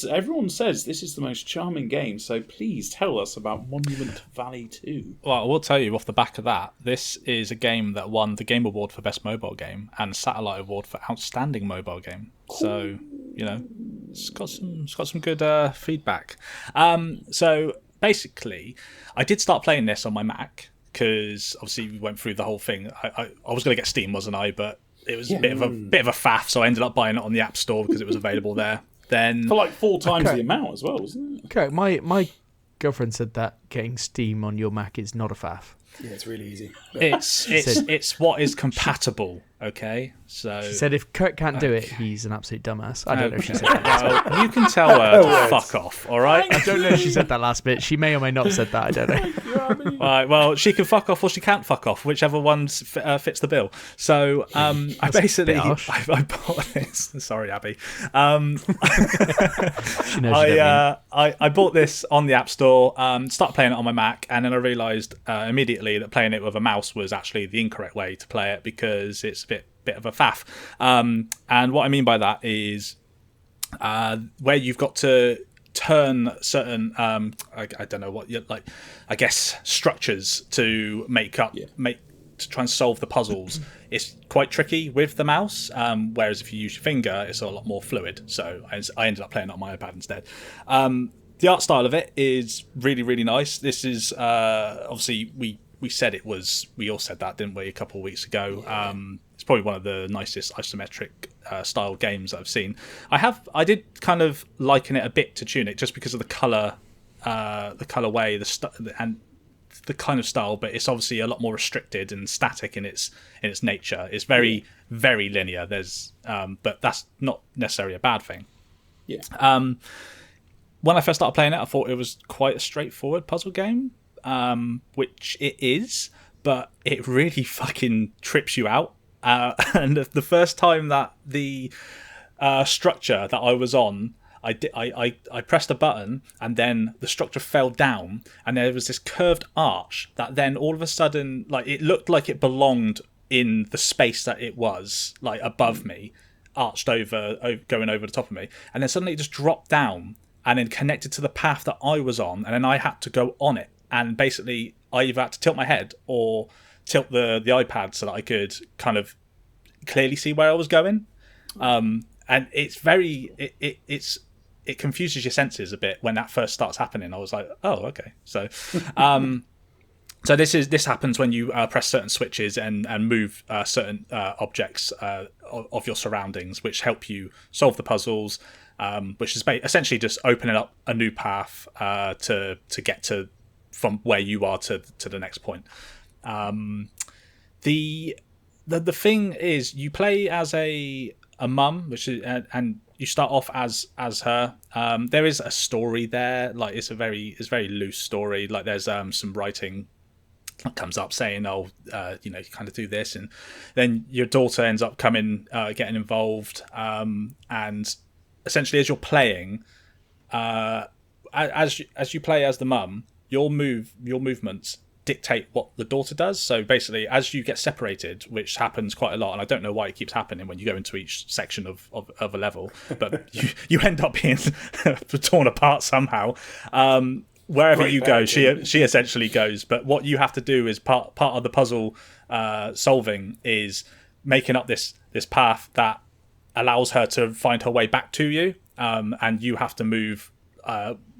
everyone says this is the most charming game. So please tell us about Monument Valley 2. Well, I will tell you off the back of that, this is a game that won the Game Award for Best Mobile Game and Satellite Award for Outstanding Mobile Game. So, it's got some good feedback. So basically, I did start playing this on my Mac because obviously we went through the whole thing. I was going to get Steam, wasn't I? But it was a bit of a faff, so I ended up buying it on the App Store because it was available there. Then for like 4 times the amount as well, wasn't it? Correct. My girlfriend said that getting Steam on your Mac is not a faff. Yeah, it's really easy. It's what is compatible. Okay, so she said if Kurt can't do it, he's an absolute dumbass. I don't know if she said that. Well, you can tell her to fuck off. All right. I don't know if she said that last bit. She may or may not have said that. I don't know. All right. Well, she can fuck off or she can't fuck off, whichever one fits the bill. So I basically I bought this. Sorry, Abby. She knows I bought this on the App Store. Started playing it on my Mac, and then I realised immediately that playing it with a mouse was actually the incorrect way to play it, because it's a bit of a faff. And what I mean by that is where you've got to turn certain I don't know what, like, I guess structures to to try and solve the puzzles. It's quite tricky with the mouse, whereas if you use your finger, it's a lot more fluid. So I ended up playing it on my iPad instead. The art style of it is really, really nice. This is obviously we said it was. We all said that, didn't we, a couple of weeks ago? Yeah. It's probably one of the nicest isometric style games I've seen. I did kind of liken it a bit to Tunic, just because of the colorway, and the kind of style. But it's obviously a lot more restricted and static in its nature. It's very, very linear. But that's not necessarily a bad thing. Yeah. When I first started playing it, I thought it was quite a straightforward puzzle game. Which it is, but it really fucking trips you out. And the first time that the structure that I was on, I pressed a button, and then the structure fell down, and there was this curved arch that then all of a sudden, like, it looked like it belonged in the space that it was, like, above me, arched over, going over the top of me, and then suddenly it just dropped down and then connected to the path that I was on, and then I had to go on it. And basically, I either had to tilt my head or tilt the iPad so that I could kind of clearly see where I was going. And it's it confuses your senses a bit when that first starts happening. I was like, oh, okay. So, so this happens when you press certain switches and move certain objects of your surroundings, which help you solve the puzzles. Which is essentially just opening up a new path to get to from where you are to the next point. The thing is, you play as a mum, which is, and you start off as her. There is a story there, like it's very loose story. Like there's some writing that comes up saying, you kind of do this, and then your daughter ends up getting involved, and essentially as you're playing, as you play as the mum, your movements dictate what the daughter does. So basically, as you get separated, which happens quite a lot, and I don't know why it keeps happening when you go into each section of a level, but you end up being torn apart somehow. Wherever you go, she essentially goes. But what you have to do is part of the puzzle solving is making up this path that allows her to find her way back to you, and you have to move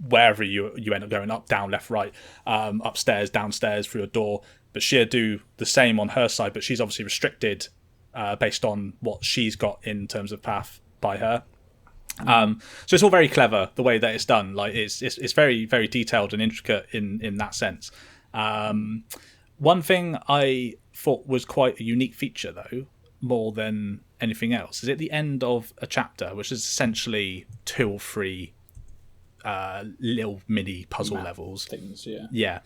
wherever you end up going, up, down, left, right, upstairs, downstairs, through a door. But she'll do the same on her side, but she's obviously restricted based on what she's got in terms of path by her. So it's all very clever the way that it's done. Like it's very, very detailed and intricate in that sense. One thing I thought was quite a unique feature though more than anything else is at the end of a chapter, which is essentially 2 or 3 little mini puzzle levels. Things, yeah.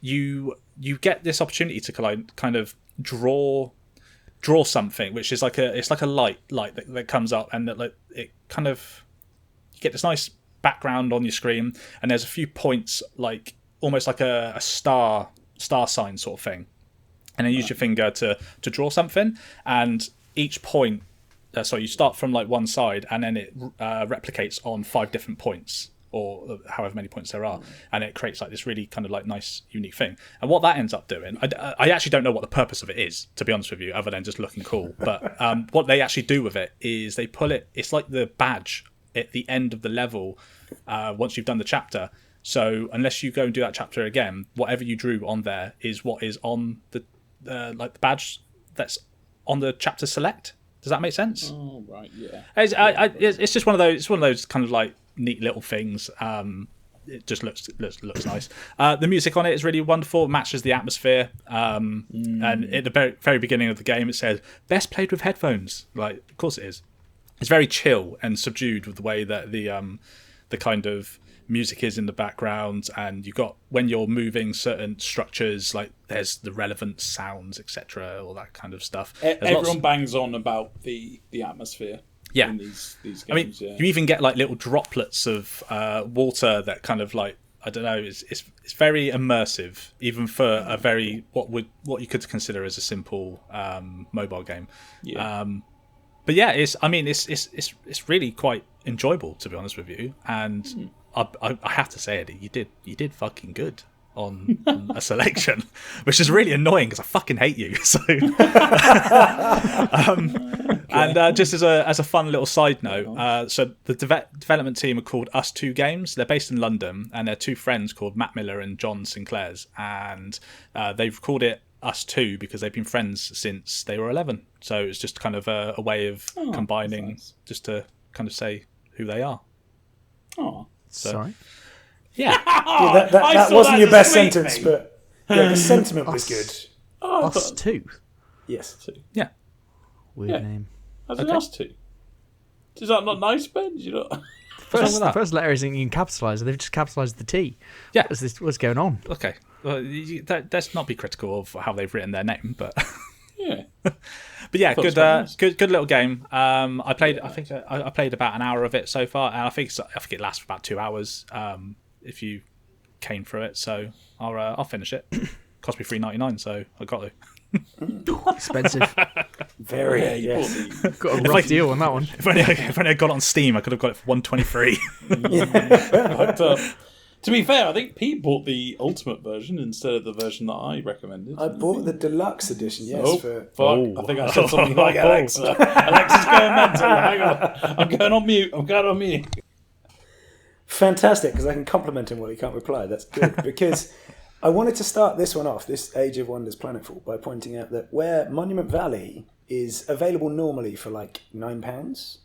You get this opportunity to kind of draw something, which is like a light that comes up, and that like it kind of, you get this nice background on your screen, and there's a few points, like almost like a star sign sort of thing, and then use your finger to draw something, and each point. So you start from like one side, and then it replicates on 5 different points, or however many points there are, and it creates like this really kind of like nice, unique thing. And what that ends up doing, I actually don't know what the purpose of it is, to be honest with you, other than just looking cool. But what they actually do with it is they pull it. It's like the badge at the end of the level once you've done the chapter. So unless you go and do that chapter again, whatever you drew on there is what is on the like the badge that's on the chapter select. Does that make sense? Oh right, yeah. It's just one of those. It's one of those kind of like neat little things. It just looks nice. The music on it is really wonderful. It matches the atmosphere. And at the very, very beginning of the game, it says "best played with headphones." Like, of course it is. It's very chill and subdued with the way that the kind of music is in the background, and you got, when you're moving certain structures, like there's the relevant sounds, etc., all that kind of stuff. Everyone bangs on about the atmosphere. Yeah, in these games. I mean, you even get like little droplets of water that kind of like, I don't know, it's very immersive, even for a very what you could consider as a simple mobile game. Yeah. But yeah, it's really quite enjoyable, to be honest with you. And I have to say, Eddie, you did fucking good on a selection, which is really annoying because I fucking hate you. So, and just as a fun little side note, so the development team are called Us Two Games. They're based in London, and they're 2 friends called Matt Miller and John Sinclairs, and they've called it Us Two because they've been friends since they were 11. So it's just kind of a way of combining, nice, just to kind of say who they are. Oh, so, sorry. Yeah, that wasn't your best sentence, but the sentiment was good. Us Two. Yes. Yeah. Weird name. As in Us Two. Is that not nice, Ben? You know. The first letter isn't even capitalised. They've just capitalised the T. Yeah. What's going on? Okay. Well, let's not be critical of how they've written their name, but yeah. But yeah, good little game. I played. I think I played about an hour of it so far, and I think it lasts for about 2 hours. If you came through it, so I'll finish it. Cost me $3.99, so I got to. Expensive. Very. Yes. Got a rough deal on that one. If only I got it on Steam, I could have got it for $123. But, to be fair, I think Pete bought the ultimate version instead of the version that I recommended. I bought the deluxe edition, yes. I think I said something like Alexa. Alexa's going mental. Hang on. I'm going on mute. Fantastic, because I can compliment him while he can't reply. That's good, because I wanted to start this one off, this Age of Wonders Planetfall, by pointing out that where Monument Valley is available normally for like £9,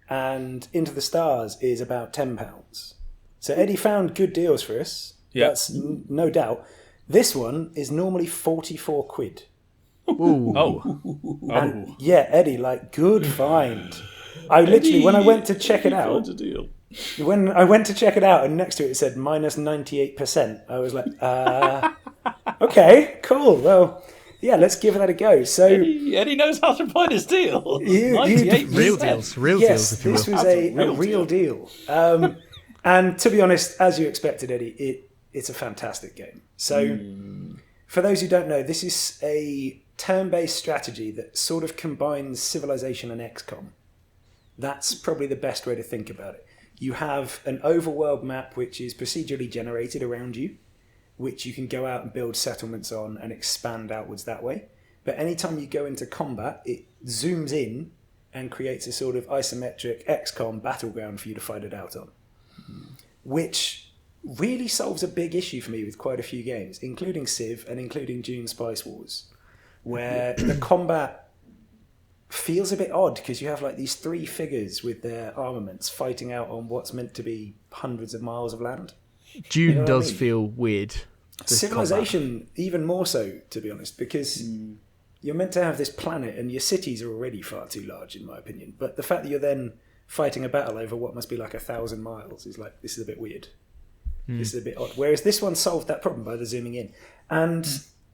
and Into the Stars is about £10. So Eddie found good deals for us. Yeah. That's no doubt. This one is normally 44 quid. Ooh. Oh. And yeah, Eddie, like, good find. I literally, when I went to check it out, when I went to check it out, and next to it said minus 98%, I was like, okay, cool. Well, yeah, let's give that a go. So Eddie knows how to find his deal. Real deals, if you will. This was a real deal. And to be honest, as you expected, Eddie, it's a fantastic game. So for those who don't know, this is a turn-based strategy that sort of combines Civilization and XCOM. That's probably the best way to think about it. You have an overworld map which is procedurally generated around you, which you can go out and build settlements on and expand outwards that way. But anytime you go into combat, it zooms in and creates a sort of isometric XCOM battleground for you to fight it out on. Which really solves a big issue for me with quite a few games, including Civ and including Dune Spice Wars, where the combat feels a bit odd because you have like these 3 figures with their armaments fighting out on what's meant to be hundreds of miles of land. Dune does feel weird. Civilization even more so, to be honest, because you're meant to have this planet, and your cities are already far too large, in my opinion. But the fact that you're then fighting a battle over what must be like 1,000 miles is like, this is a bit weird. This is a bit odd. Whereas this one solved that problem by the zooming in. And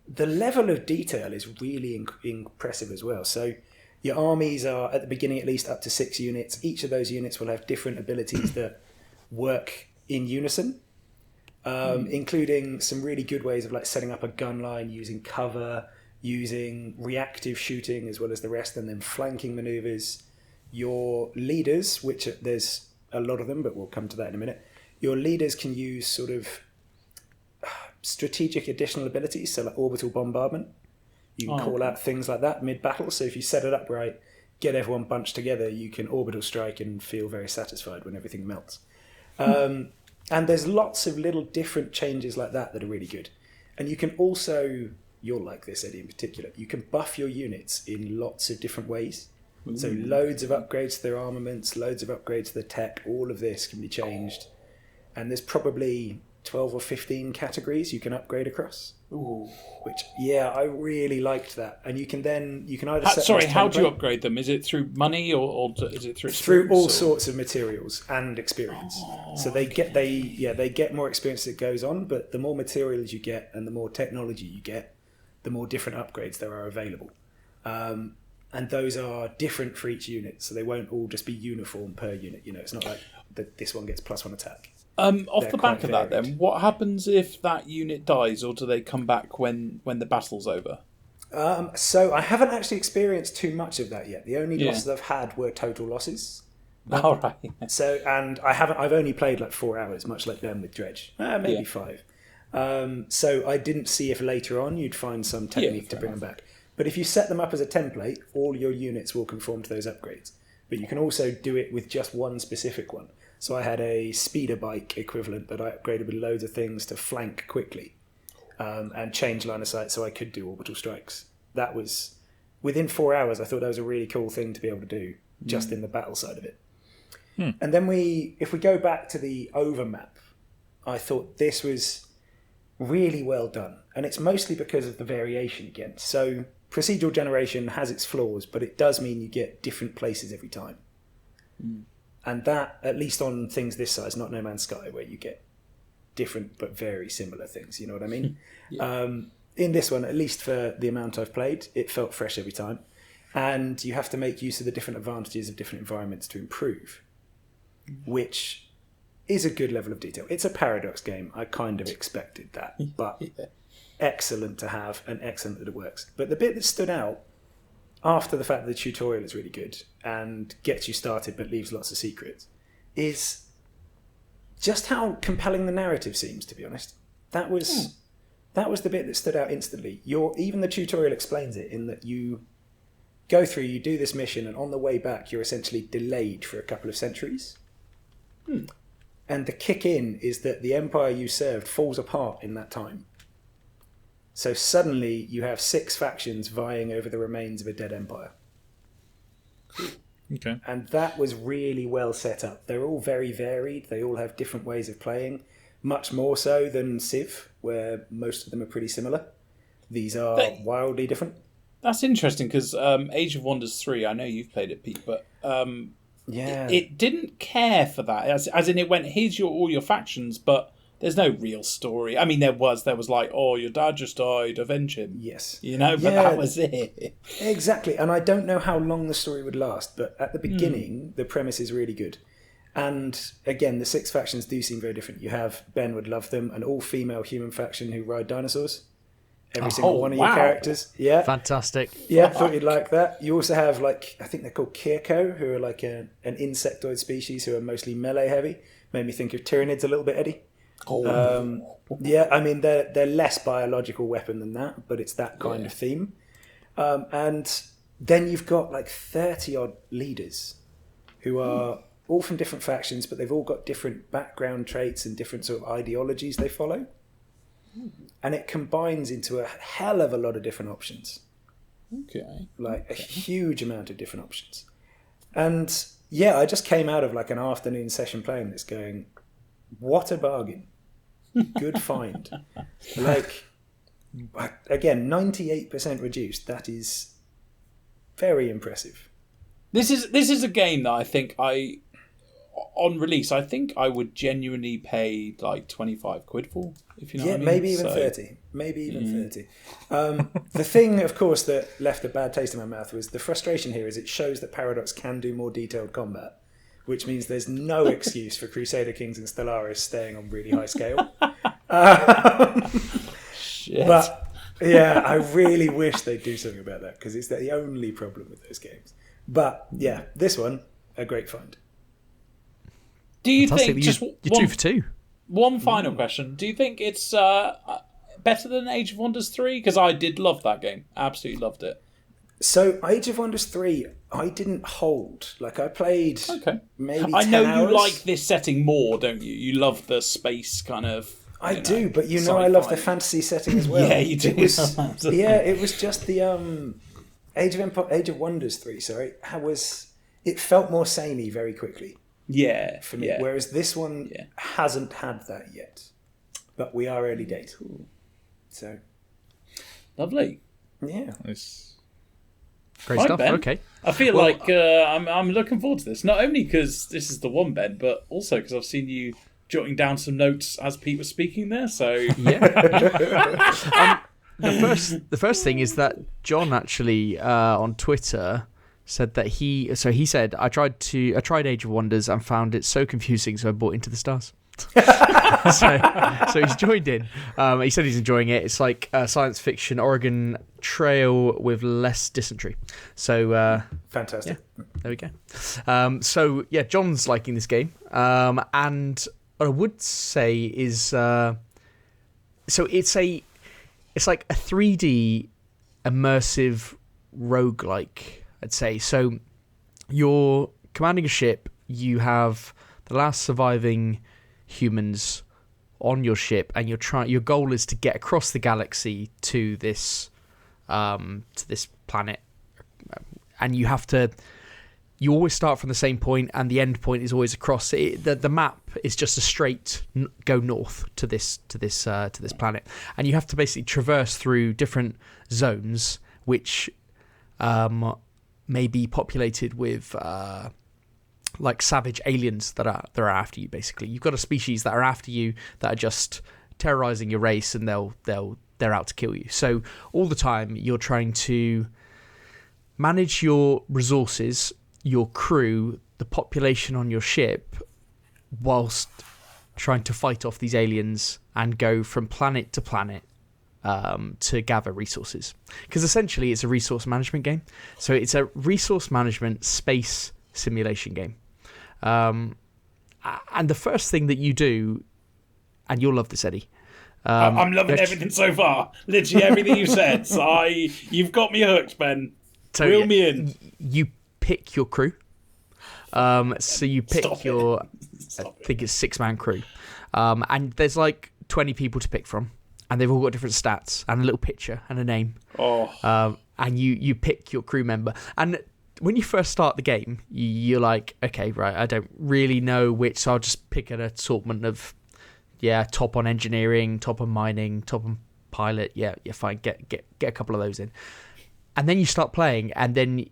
the level of detail is really impressive as well. So your armies are, at the beginning at least, up to 6 units. Each of those units will have different abilities that work in unison, including some really good ways of like setting up a gun line, using cover, using reactive shooting as well as the rest, and then flanking maneuvers. Your leaders, which there's a lot of them, but we'll come to that in a minute. Your leaders can use sort of strategic additional abilities, so like orbital bombardment. You can call out things like that mid-battle. So if you set it up right, get everyone bunched together, you can orbital strike and feel very satisfied when everything melts. And there's lots of little different changes like that that are really good. And you can also, you'll like this, Eddie, in particular, you can buff your units in lots of different ways. So loads of upgrades to their armaments, loads of upgrades to the tech, all of this can be changed. And there's probably 12 or 15 categories you can upgrade across. Ooh. Which, yeah, I really liked that. And you can either set... Sorry, how do you upgrade them? Is it through money or is it through experience? Through all sorts of materials and experience. So they get more experience as it goes on, but the more materials you get and the more technology you get, the more different upgrades there are available. And those are different for each unit, so they won't all just be uniform per unit. You know, it's not like this one gets +1 attack. Off the back of that, then, what happens if that unit dies, or do they come back when the battle's over? So I haven't actually experienced too much of that yet. The only losses I've had were total losses. All right. So, and I've only played like 4 hours, much like Ben with Dredge, maybe 5. So I didn't see if later on you'd find some technique to bring them back. But if you set them up as a template, all your units will conform to those upgrades. But you can also do it with just one specific one. So I had a speeder bike equivalent that I upgraded with loads of things to flank quickly and change line of sight so I could do orbital strikes. That was, within 4 hours, I thought that was a really cool thing to be able to do just in the battle side of it. And then if we go back to the overmap, I thought this was really well done. And it's mostly because of the variation again. So procedural generation has its flaws, but it does mean you get different places every time. And that, at least on things this size, not No Man's Sky, where you get different but very similar things, you know what I mean? In this one, at least for the amount I've played, it felt fresh every time. And you have to make use of the different advantages of different environments to improve, which is a good level of detail. It's a paradox game. I kind of expected that, but excellent to have and excellent that it works. But the bit that stood out, after the fact that the tutorial is really good and gets you started but leaves lots of secrets, is just how compelling the narrative seems, to be honest. That was the bit that stood out instantly. Even the tutorial explains it, in that you go through, you do this mission, and on the way back you're essentially delayed for a couple of centuries. And the kick in is that the empire you served falls apart in that time. So suddenly you have 6 factions vying over the remains of a dead empire. Okay. And that was really well set up. They're all very varied. They all have different ways of playing, much more so than Civ, where most of them are pretty similar. These are wildly different. That's interesting, because Age of Wonders 3, I know you've played it, Pete, but it didn't care for that. As in, it went, here's all your factions, but there's no real story. I mean, there was like, oh, your dad just died, avenge him. Yes. You know, but that was it. Exactly. And I don't know how long the story would last, but at the beginning, the premise is really good. And again, the 6 factions do seem very different. You have, Ben would love them, an all-female human faction who ride dinosaurs. Every single one of your characters. Yeah. Fantastic. Yeah, I thought you'd like that. You also have, like, I think they're called Kirko, who are like an insectoid species who are mostly melee heavy. Made me think of Tyranids a little bit, Eddie. Yeah, I mean, they're less biological weapon than that, but it's that kind of theme. And then you've got like 30 odd leaders who are all from different factions, but they've all got different background traits and different sort of ideologies they follow. And it combines into a hell of a lot of different options. Okay. Like a huge amount of different options. And yeah, I just came out of like an afternoon session playing this going, what a bargain. Good find. Like, again, 98% reduced. That is very impressive. This is a game that I think on release, I think I would genuinely pay like 25 quid for, if you know what I mean. Maybe even 30. Maybe even 30. The thing, of course, that left a bad taste in my mouth was the frustration here is it shows that Paradox can do more detailed combat, which means there's no excuse for Crusader Kings and Stellaris staying on really high scale. Shit. But yeah, I really wish they'd do something about that because it's the only problem with those games. But yeah, this one, a great find. Do you Fantastic. think you're 2 for 2? One final question: do you think it's better than Age of Wonders 3? Because I did love that game, absolutely loved it. So Age of Wonders 3, I didn't hold. Like I played maybe 10 I know hours. you like this setting more, don't you? You love the space kind of. I do, but I love the fantasy setting as well. Yeah, you do. It was just the Age of Wonders 3. Sorry, it felt more samey very quickly. Yeah, for me. Whereas this one hasn't had that yet, but we are early days. Cool. So lovely. Yeah, it's great stuff. Ben. Okay, I feel like I'm looking forward to this. Not only because this is the one, Ben, but also because I've seen you jotting down some notes as Pete was speaking there. So yeah. The first thing is that John actually on Twitter said that he said I tried Age of Wonders and found it so confusing, so I bought Into the Stars. so he's joined in. He said he's enjoying it. It's like science fiction Oregon Trail with less dysentery. So fantastic. Yeah, there we go. So yeah, John's liking this game, and what I would say is so it's like a 3D immersive roguelike, I'd say. So you're commanding a ship, you have the last surviving humans on your ship, and your goal is to get across the galaxy to this planet, and you always start from the same point, and the end point is always across it. The map is just a straight go north to this planet, and you have to basically traverse through different zones which may be populated with like savage aliens that are after you. Basically, you've got a species that are after you that are just terrorizing your race, and they're out to kill you. So all the time you're trying to manage your resources, your crew, the population on your ship, whilst trying to fight off these aliens and go from planet to planet to gather resources. Because essentially it's a resource management game. So it's a resource management space simulation game. And the first thing that you do, and you'll love this, Eddie. I'm loving everything so far. Literally everything you've said. So you've got me hooked, Ben. So Reel me in. You pick your crew. So you pick I think it's 6-man crew. And there's like 20 people to pick from. And they've all got different stats and a little picture and a name. And you pick your crew member. And when you first start the game, you're like, okay, right, I don't really know which, so I'll just pick an assortment of, top on engineering, top on mining, top on pilot. Yeah, fine, get a couple of those in. And then you start playing, and then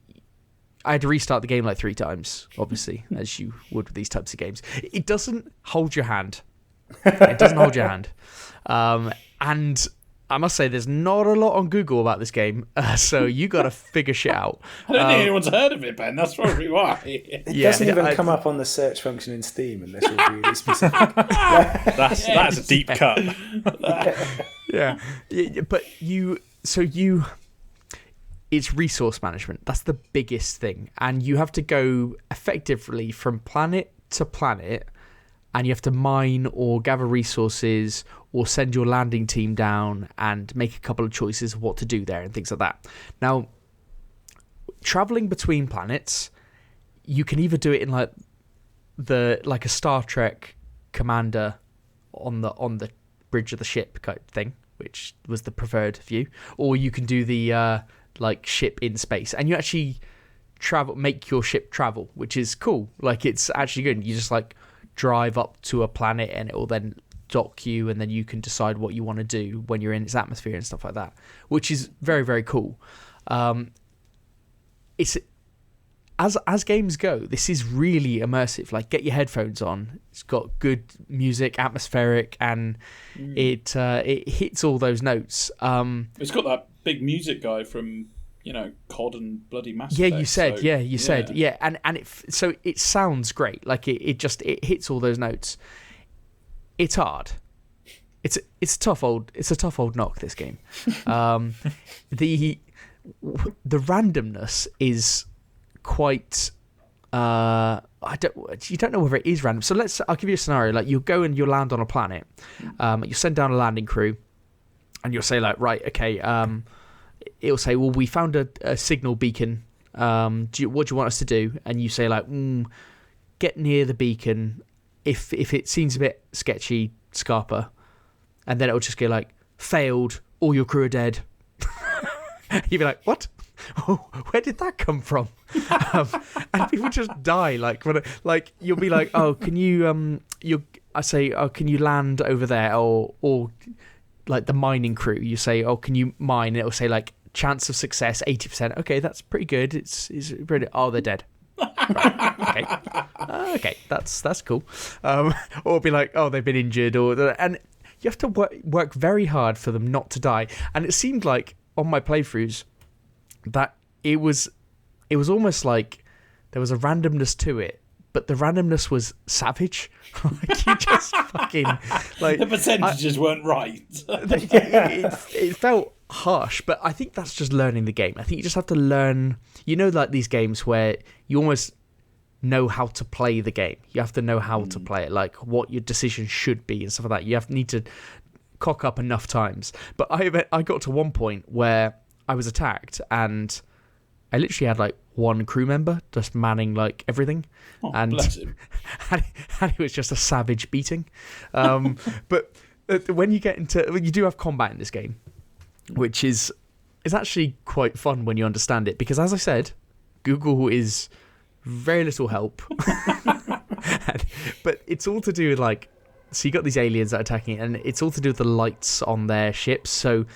I had to restart the game like 3 times, obviously, as you would with these types of games. It doesn't hold your hand. And I must say, there's not a lot on Google about this game, so you got to figure shit out. I don't think anyone's heard of it, Ben. That's probably why. It doesn't even come up on the search function in Steam unless you're really specific. That's a deep cut. But it's resource management. That's the biggest thing, and you have to go effectively from planet to planet, and you have to mine or gather resources or send your landing team down and make a couple of choices of what to do there and things like that. Now, traveling between planets, you can either do it in like a Star Trek commander on the bridge of the ship kind of thing, which was the preferred view, or you can do the like ship in space, and you actually make your ship travel, which is cool. Like, it's actually good. You just like drive up to a planet, and it will then dock you, and then you can decide what you want to do when you're in its atmosphere and stuff like that, which is very, very cool. It's as games go, this is really immersive. Like, get your headphones on. It's got good music, atmospheric, and it hits all those notes. It's got that big music guy from, COD and bloody Mass Yeah, Effect, you said, and it sounds great. Like it hits all those notes. It's hard. It's a tough old knock, this game. The randomness is quite you don't know whether it is random. So I'll give you a scenario. Like, you'll go and you'll land on a planet. You'll send down a landing crew, and you'll say, like, right, okay, it'll say, well, we found a signal beacon. What do you want us to do? And you say, like, get near the beacon. If it seems a bit sketchy, Scarpa. And then it'll just go like, failed, all your crew are dead. You'd be like, what? Oh, where did that come from? And people just die. Like you'll be like, oh, can you can you land over there? Or like the mining crew, you say, oh, can you mine? And it'll say like, chance of success 80%. Okay, that's pretty good. It's pretty. Oh, they're dead. Right. Okay, that's cool. Or it'll be like, oh, they've been injured, and you have to work very hard for them not to die. And it seemed like on my playthroughs that it was almost like there was a randomness to it, but the randomness was savage. Like, you just fucking like the percentages weren't right. it felt harsh, but I think that's just learning the game. I think you just have to learn, like these games where you almost know how to play the game. You have to know how to play it, like what your decision should be and stuff like that. You need to cock up enough times. But I got to one point where I was attacked, and I literally had like one crew member just manning like everything, and bless him. and it was just a savage beating. But when you do have combat in this game, which is actually quite fun when you understand it, because as I said, Google is very little help. But it's all to do with like, so you got these aliens that are attacking, and it's all to do with the lights on their ships. So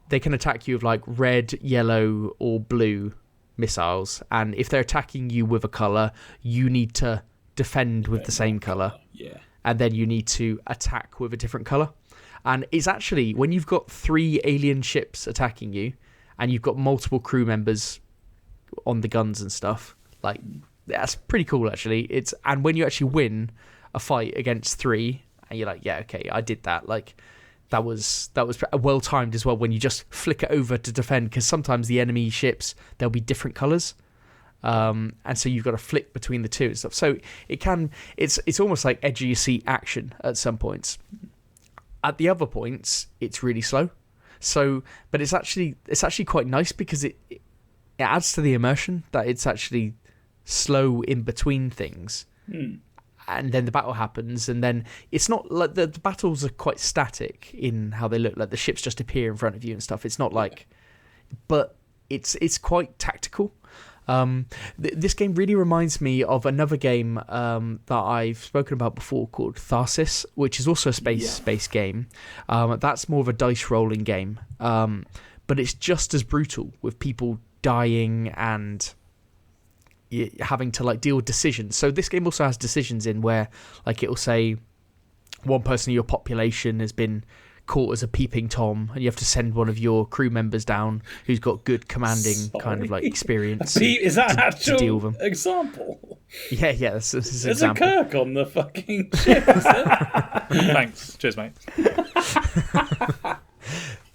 they can attack you with like red, yellow, or blue missiles, and if they're attacking you with a colour, you need to defend with the same colour. Yeah. And then you need to attack with a different colour. And it's actually, when you've got 3 alien ships attacking you, and you've got multiple crew members on the guns and stuff, like, that's pretty cool, actually. And when you actually win a fight against 3, and you're like, yeah, okay, I did that. Like, that was well timed as well, when you just flick it over to defend, because sometimes the enemy ships, there'll be different colours. And so you've got to flick between the two and stuff. So it's almost like edge of your seat action at some points. At the other points, it's really slow. So, but it's actually quite nice, because it adds to the immersion that it's actually slow in between things. And then the battle happens, and then it's not like the battles are quite static in how they look. Like, the ships just appear in front of you and stuff. It's not like, but it's quite tactical. This game really reminds me of another game that I've spoken about before called Tharsis, which is also a space-based game. That's more of a dice rolling game, but it's just as brutal, with people dying and having to like deal with decisions. So this game also has decisions in where, like, it will say one person in your population has been caught as a peeping Tom, and you have to send one of your crew members down who's got good commanding kind of like experience. Is that an actual deal with them. Example? Yeah, this is an There's example. a Kirk on the fucking ship, is there? Thanks. Cheers, mate.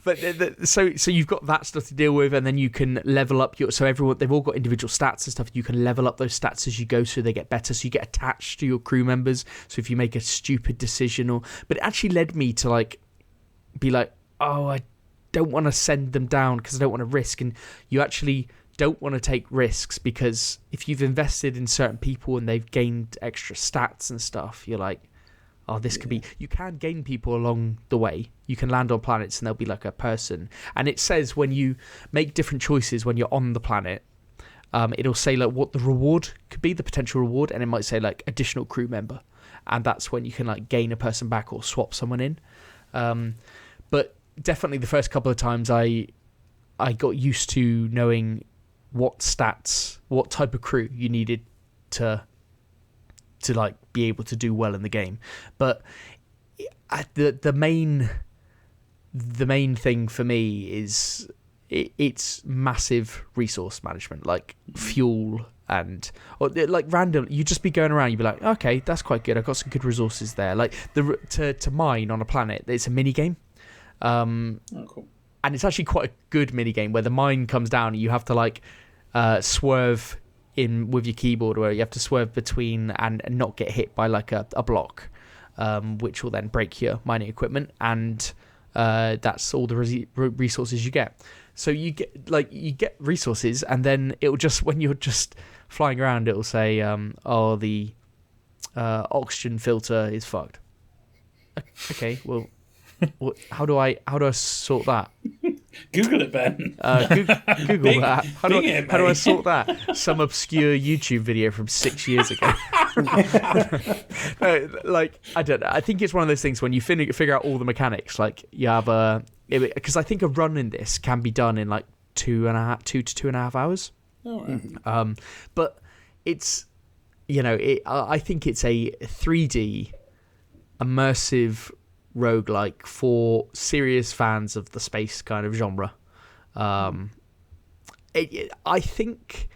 But so you've got that stuff to deal with, and then you can level up they've all got individual stats and stuff. You can level up those stats as you go, so they get better. So you get attached to your crew members. So if you make a stupid decision, but it actually led me to like be like, oh, I don't want to send them down because I don't want to risk. And you actually don't want to take risks, because if you've invested in certain people and they've gained extra stats and stuff, you're like, oh, this could be... You can gain people along the way. You can land on planets and there'll be like a person. And it says when you make different choices when you're on the planet, it'll say like what the reward could be, the potential reward, and it might say like additional crew member, and that's when you can like gain a person back or swap someone in. But definitely the first couple of times I got used to knowing what stats, what type of crew you needed to like be able to do well in the game. But the main thing for me is it's massive resource management, like fuel or like random. You just be going around, you'd be like, okay, that's quite good. I've got some good resources there. Like to mine on a planet, it's a mini game. Cool. And it's actually quite a good mini game where the mine comes down and you have to like swerve in with your keyboard, where you have to swerve between and not get hit by like a block, which will then break your mining equipment, and that's all the resources you get. So you get resources, and then it'll just, when you're just flying around, it'll say, the oxygen filter is fucked. Okay, well, how do I sort that? Google it, Ben. Google that. How do I sort that? Some obscure YouTube video from 6 years ago. No, like, I don't know. I think it's one of those things when you figure out all the mechanics. Like, you have because I think a run in this can be done in like 2 to 2.5 hours. All right. But it's, I think it's a 3D immersive roguelike for serious fans of the space kind of genre. I think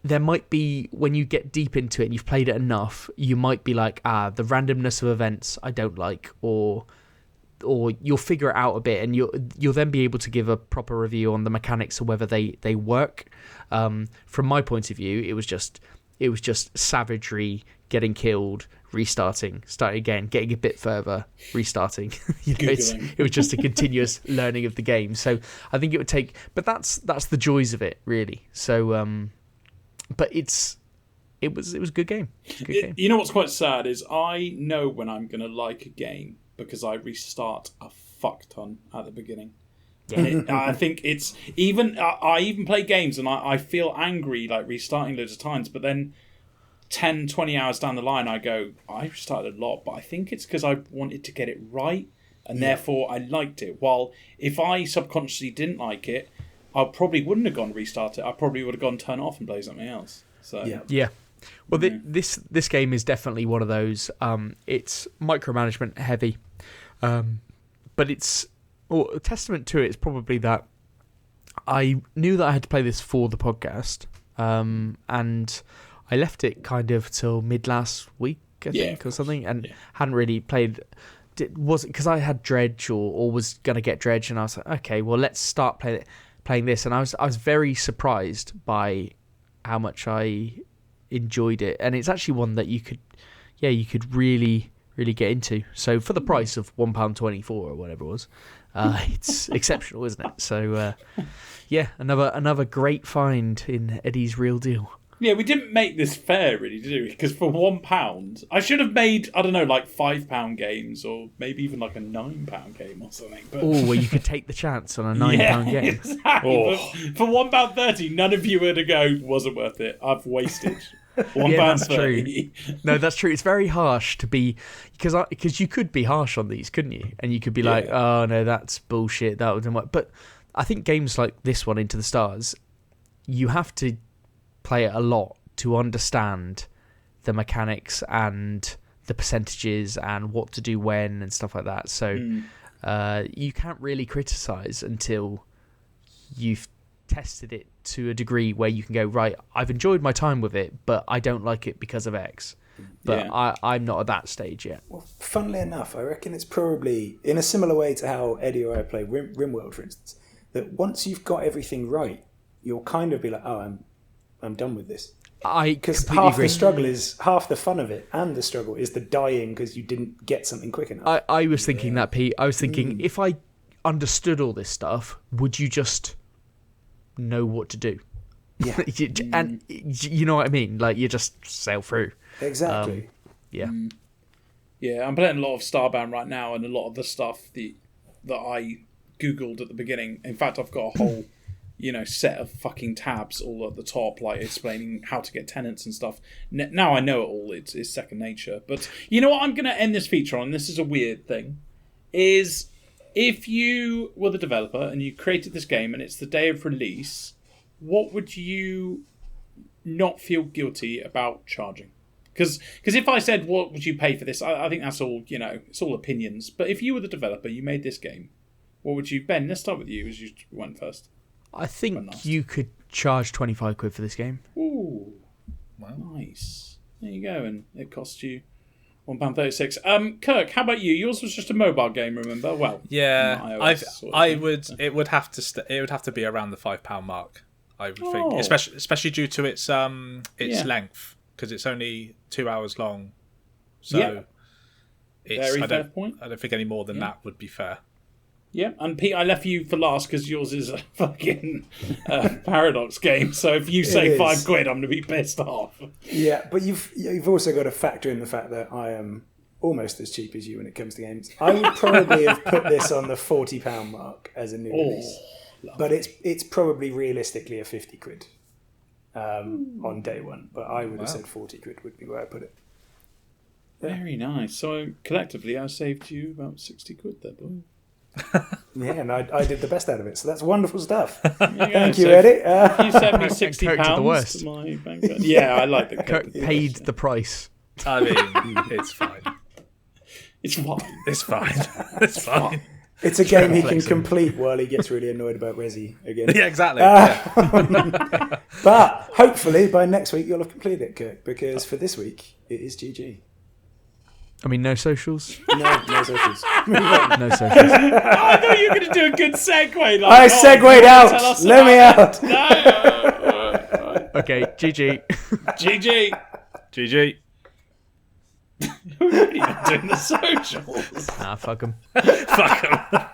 there might be, when you get deep into it and you've played it enough, you might be like, the randomness of events I don't like, or you'll figure it out a bit, and you'll then be able to give a proper review on the mechanics of whether they work. From my point of view, it was just savagery, getting killed, restarting, starting again, getting a bit further, restarting. It was just a continuous learning of the game. So I think it would take, but that's the joys of it, really. So, but it was a good game. Game. You know what's quite sad is I know when I'm going to like a game because I restart a fuck ton at the beginning. Yeah. I think it's even. I even play games and I feel angry like restarting loads of times, but then 10, 20 hours down the line, I go, I restarted a lot, but I think it's because I wanted to get it right, and therefore I liked it. While if I subconsciously didn't like it, I probably wouldn't have gone restart it. I probably would have gone turn it off and play something else. So yeah. Well, this game is definitely one of those. It's micromanagement heavy, but it's a testament to it is probably that I knew that I had to play this for the podcast, and I left it kind of till mid last week, I think, or something, and hadn't really played. Wasn't because I had Dredge or was gonna get Dredge, and I was like, okay, well, let's start playing this, and I was very surprised by how much I enjoyed it, and it's actually one that you could really get into. So for the price of £1.24 or whatever it was, it's exceptional, isn't it? So another great find in Eddy's Real Deal. Yeah, we didn't make this fair, really, did we? Because for £1, I should have made, I don't know, like £5 games, or maybe even like a £9 game or something. But... well, you could take the chance on a £9 game. Exactly. Oh. For £1.30, none of you were to go, wasn't worth it. I've wasted £1.30. That's true. No, that's true. It's very harsh to be, because you could be harsh on these, couldn't you? And you could be like, oh no, that's bullshit. That wouldn't work. But I think games like this one, Into the Stars, you have to play it a lot to understand the mechanics and the percentages and what to do when and stuff like that. So you can't really criticize until you've tested it to a degree where you can go, right, I've enjoyed my time with it, but I don't like it because of X. But I'm not at that stage yet. Well, funnily enough, I reckon it's probably in a similar way to how Eddy or I play RimWorld, for instance, that once you've got everything right, you'll kind of be like, oh, I'm done with this. Because half the struggle is half the fun of it, and the struggle is the dying because you didn't get something quick enough. I was thinking that, Pete. I was thinking if I understood all this stuff, would you just know what to do? Yeah, and you know what I mean. Like you just sail through. Exactly. Yeah. Yeah, I'm playing a lot of Starbound right now, and a lot of the stuff that I googled at the beginning. In fact, I've got a whole set of fucking tabs all at the top, like explaining how to get tenants and stuff. Now I know it all. It's second nature. But you know what I'm going to end this feature on? This is a weird thing. Is if you were the developer and you created this game and it's the day of release, what would you not feel guilty about charging? Because if I said, what would you pay for this? I think that's all, it's all opinions. But if you were the developer, you made this game, what would you... Ben, let's start with you as you went first. I think you could charge 25 quid for this game. Ooh. Wow. Nice. There you go. And it cost you £1.36. Kirk, how about you? Yours was just a mobile game, remember? Well, yeah, it would have to be around the £5 mark, I would think, especially due to its length, because it's only 2 hours long. So very fair point. I don't think any more than that would be fair. Yeah, and Pete, I left you for last because yours is a fucking Paradox game. So if you say £5, I'm going to be pissed off. Yeah, but you've also got to factor in the fact that I am almost as cheap as you when it comes to games. I would probably have put this on the £40 mark as a new release, but it's probably realistically a 50 quid on day one. But I would have said 40 quid would be where I put it. Yeah. Very nice. So collectively, I saved you about 60 quid there, boy. Yeah, and I did the best out of it, so that's wonderful stuff. Thank you, Eddy. If you sent me £60 to my bank account. Yeah, I like the Kirk paid the price. I mean, it's fine. It's fine. It's fine. It's fine. It's a game he can complete while he gets really annoyed about Resi again. Yeah, exactly. But hopefully by next week you'll have completed it, Kirk, because for this week it is GG. I mean, no socials? No socials. No socials. I thought you were going to do a good segue. I segued out. Let me out. No. Okay, GG. GG. GG. Who are you doing the socials? Nah, fuck 'em. Fuck 'em.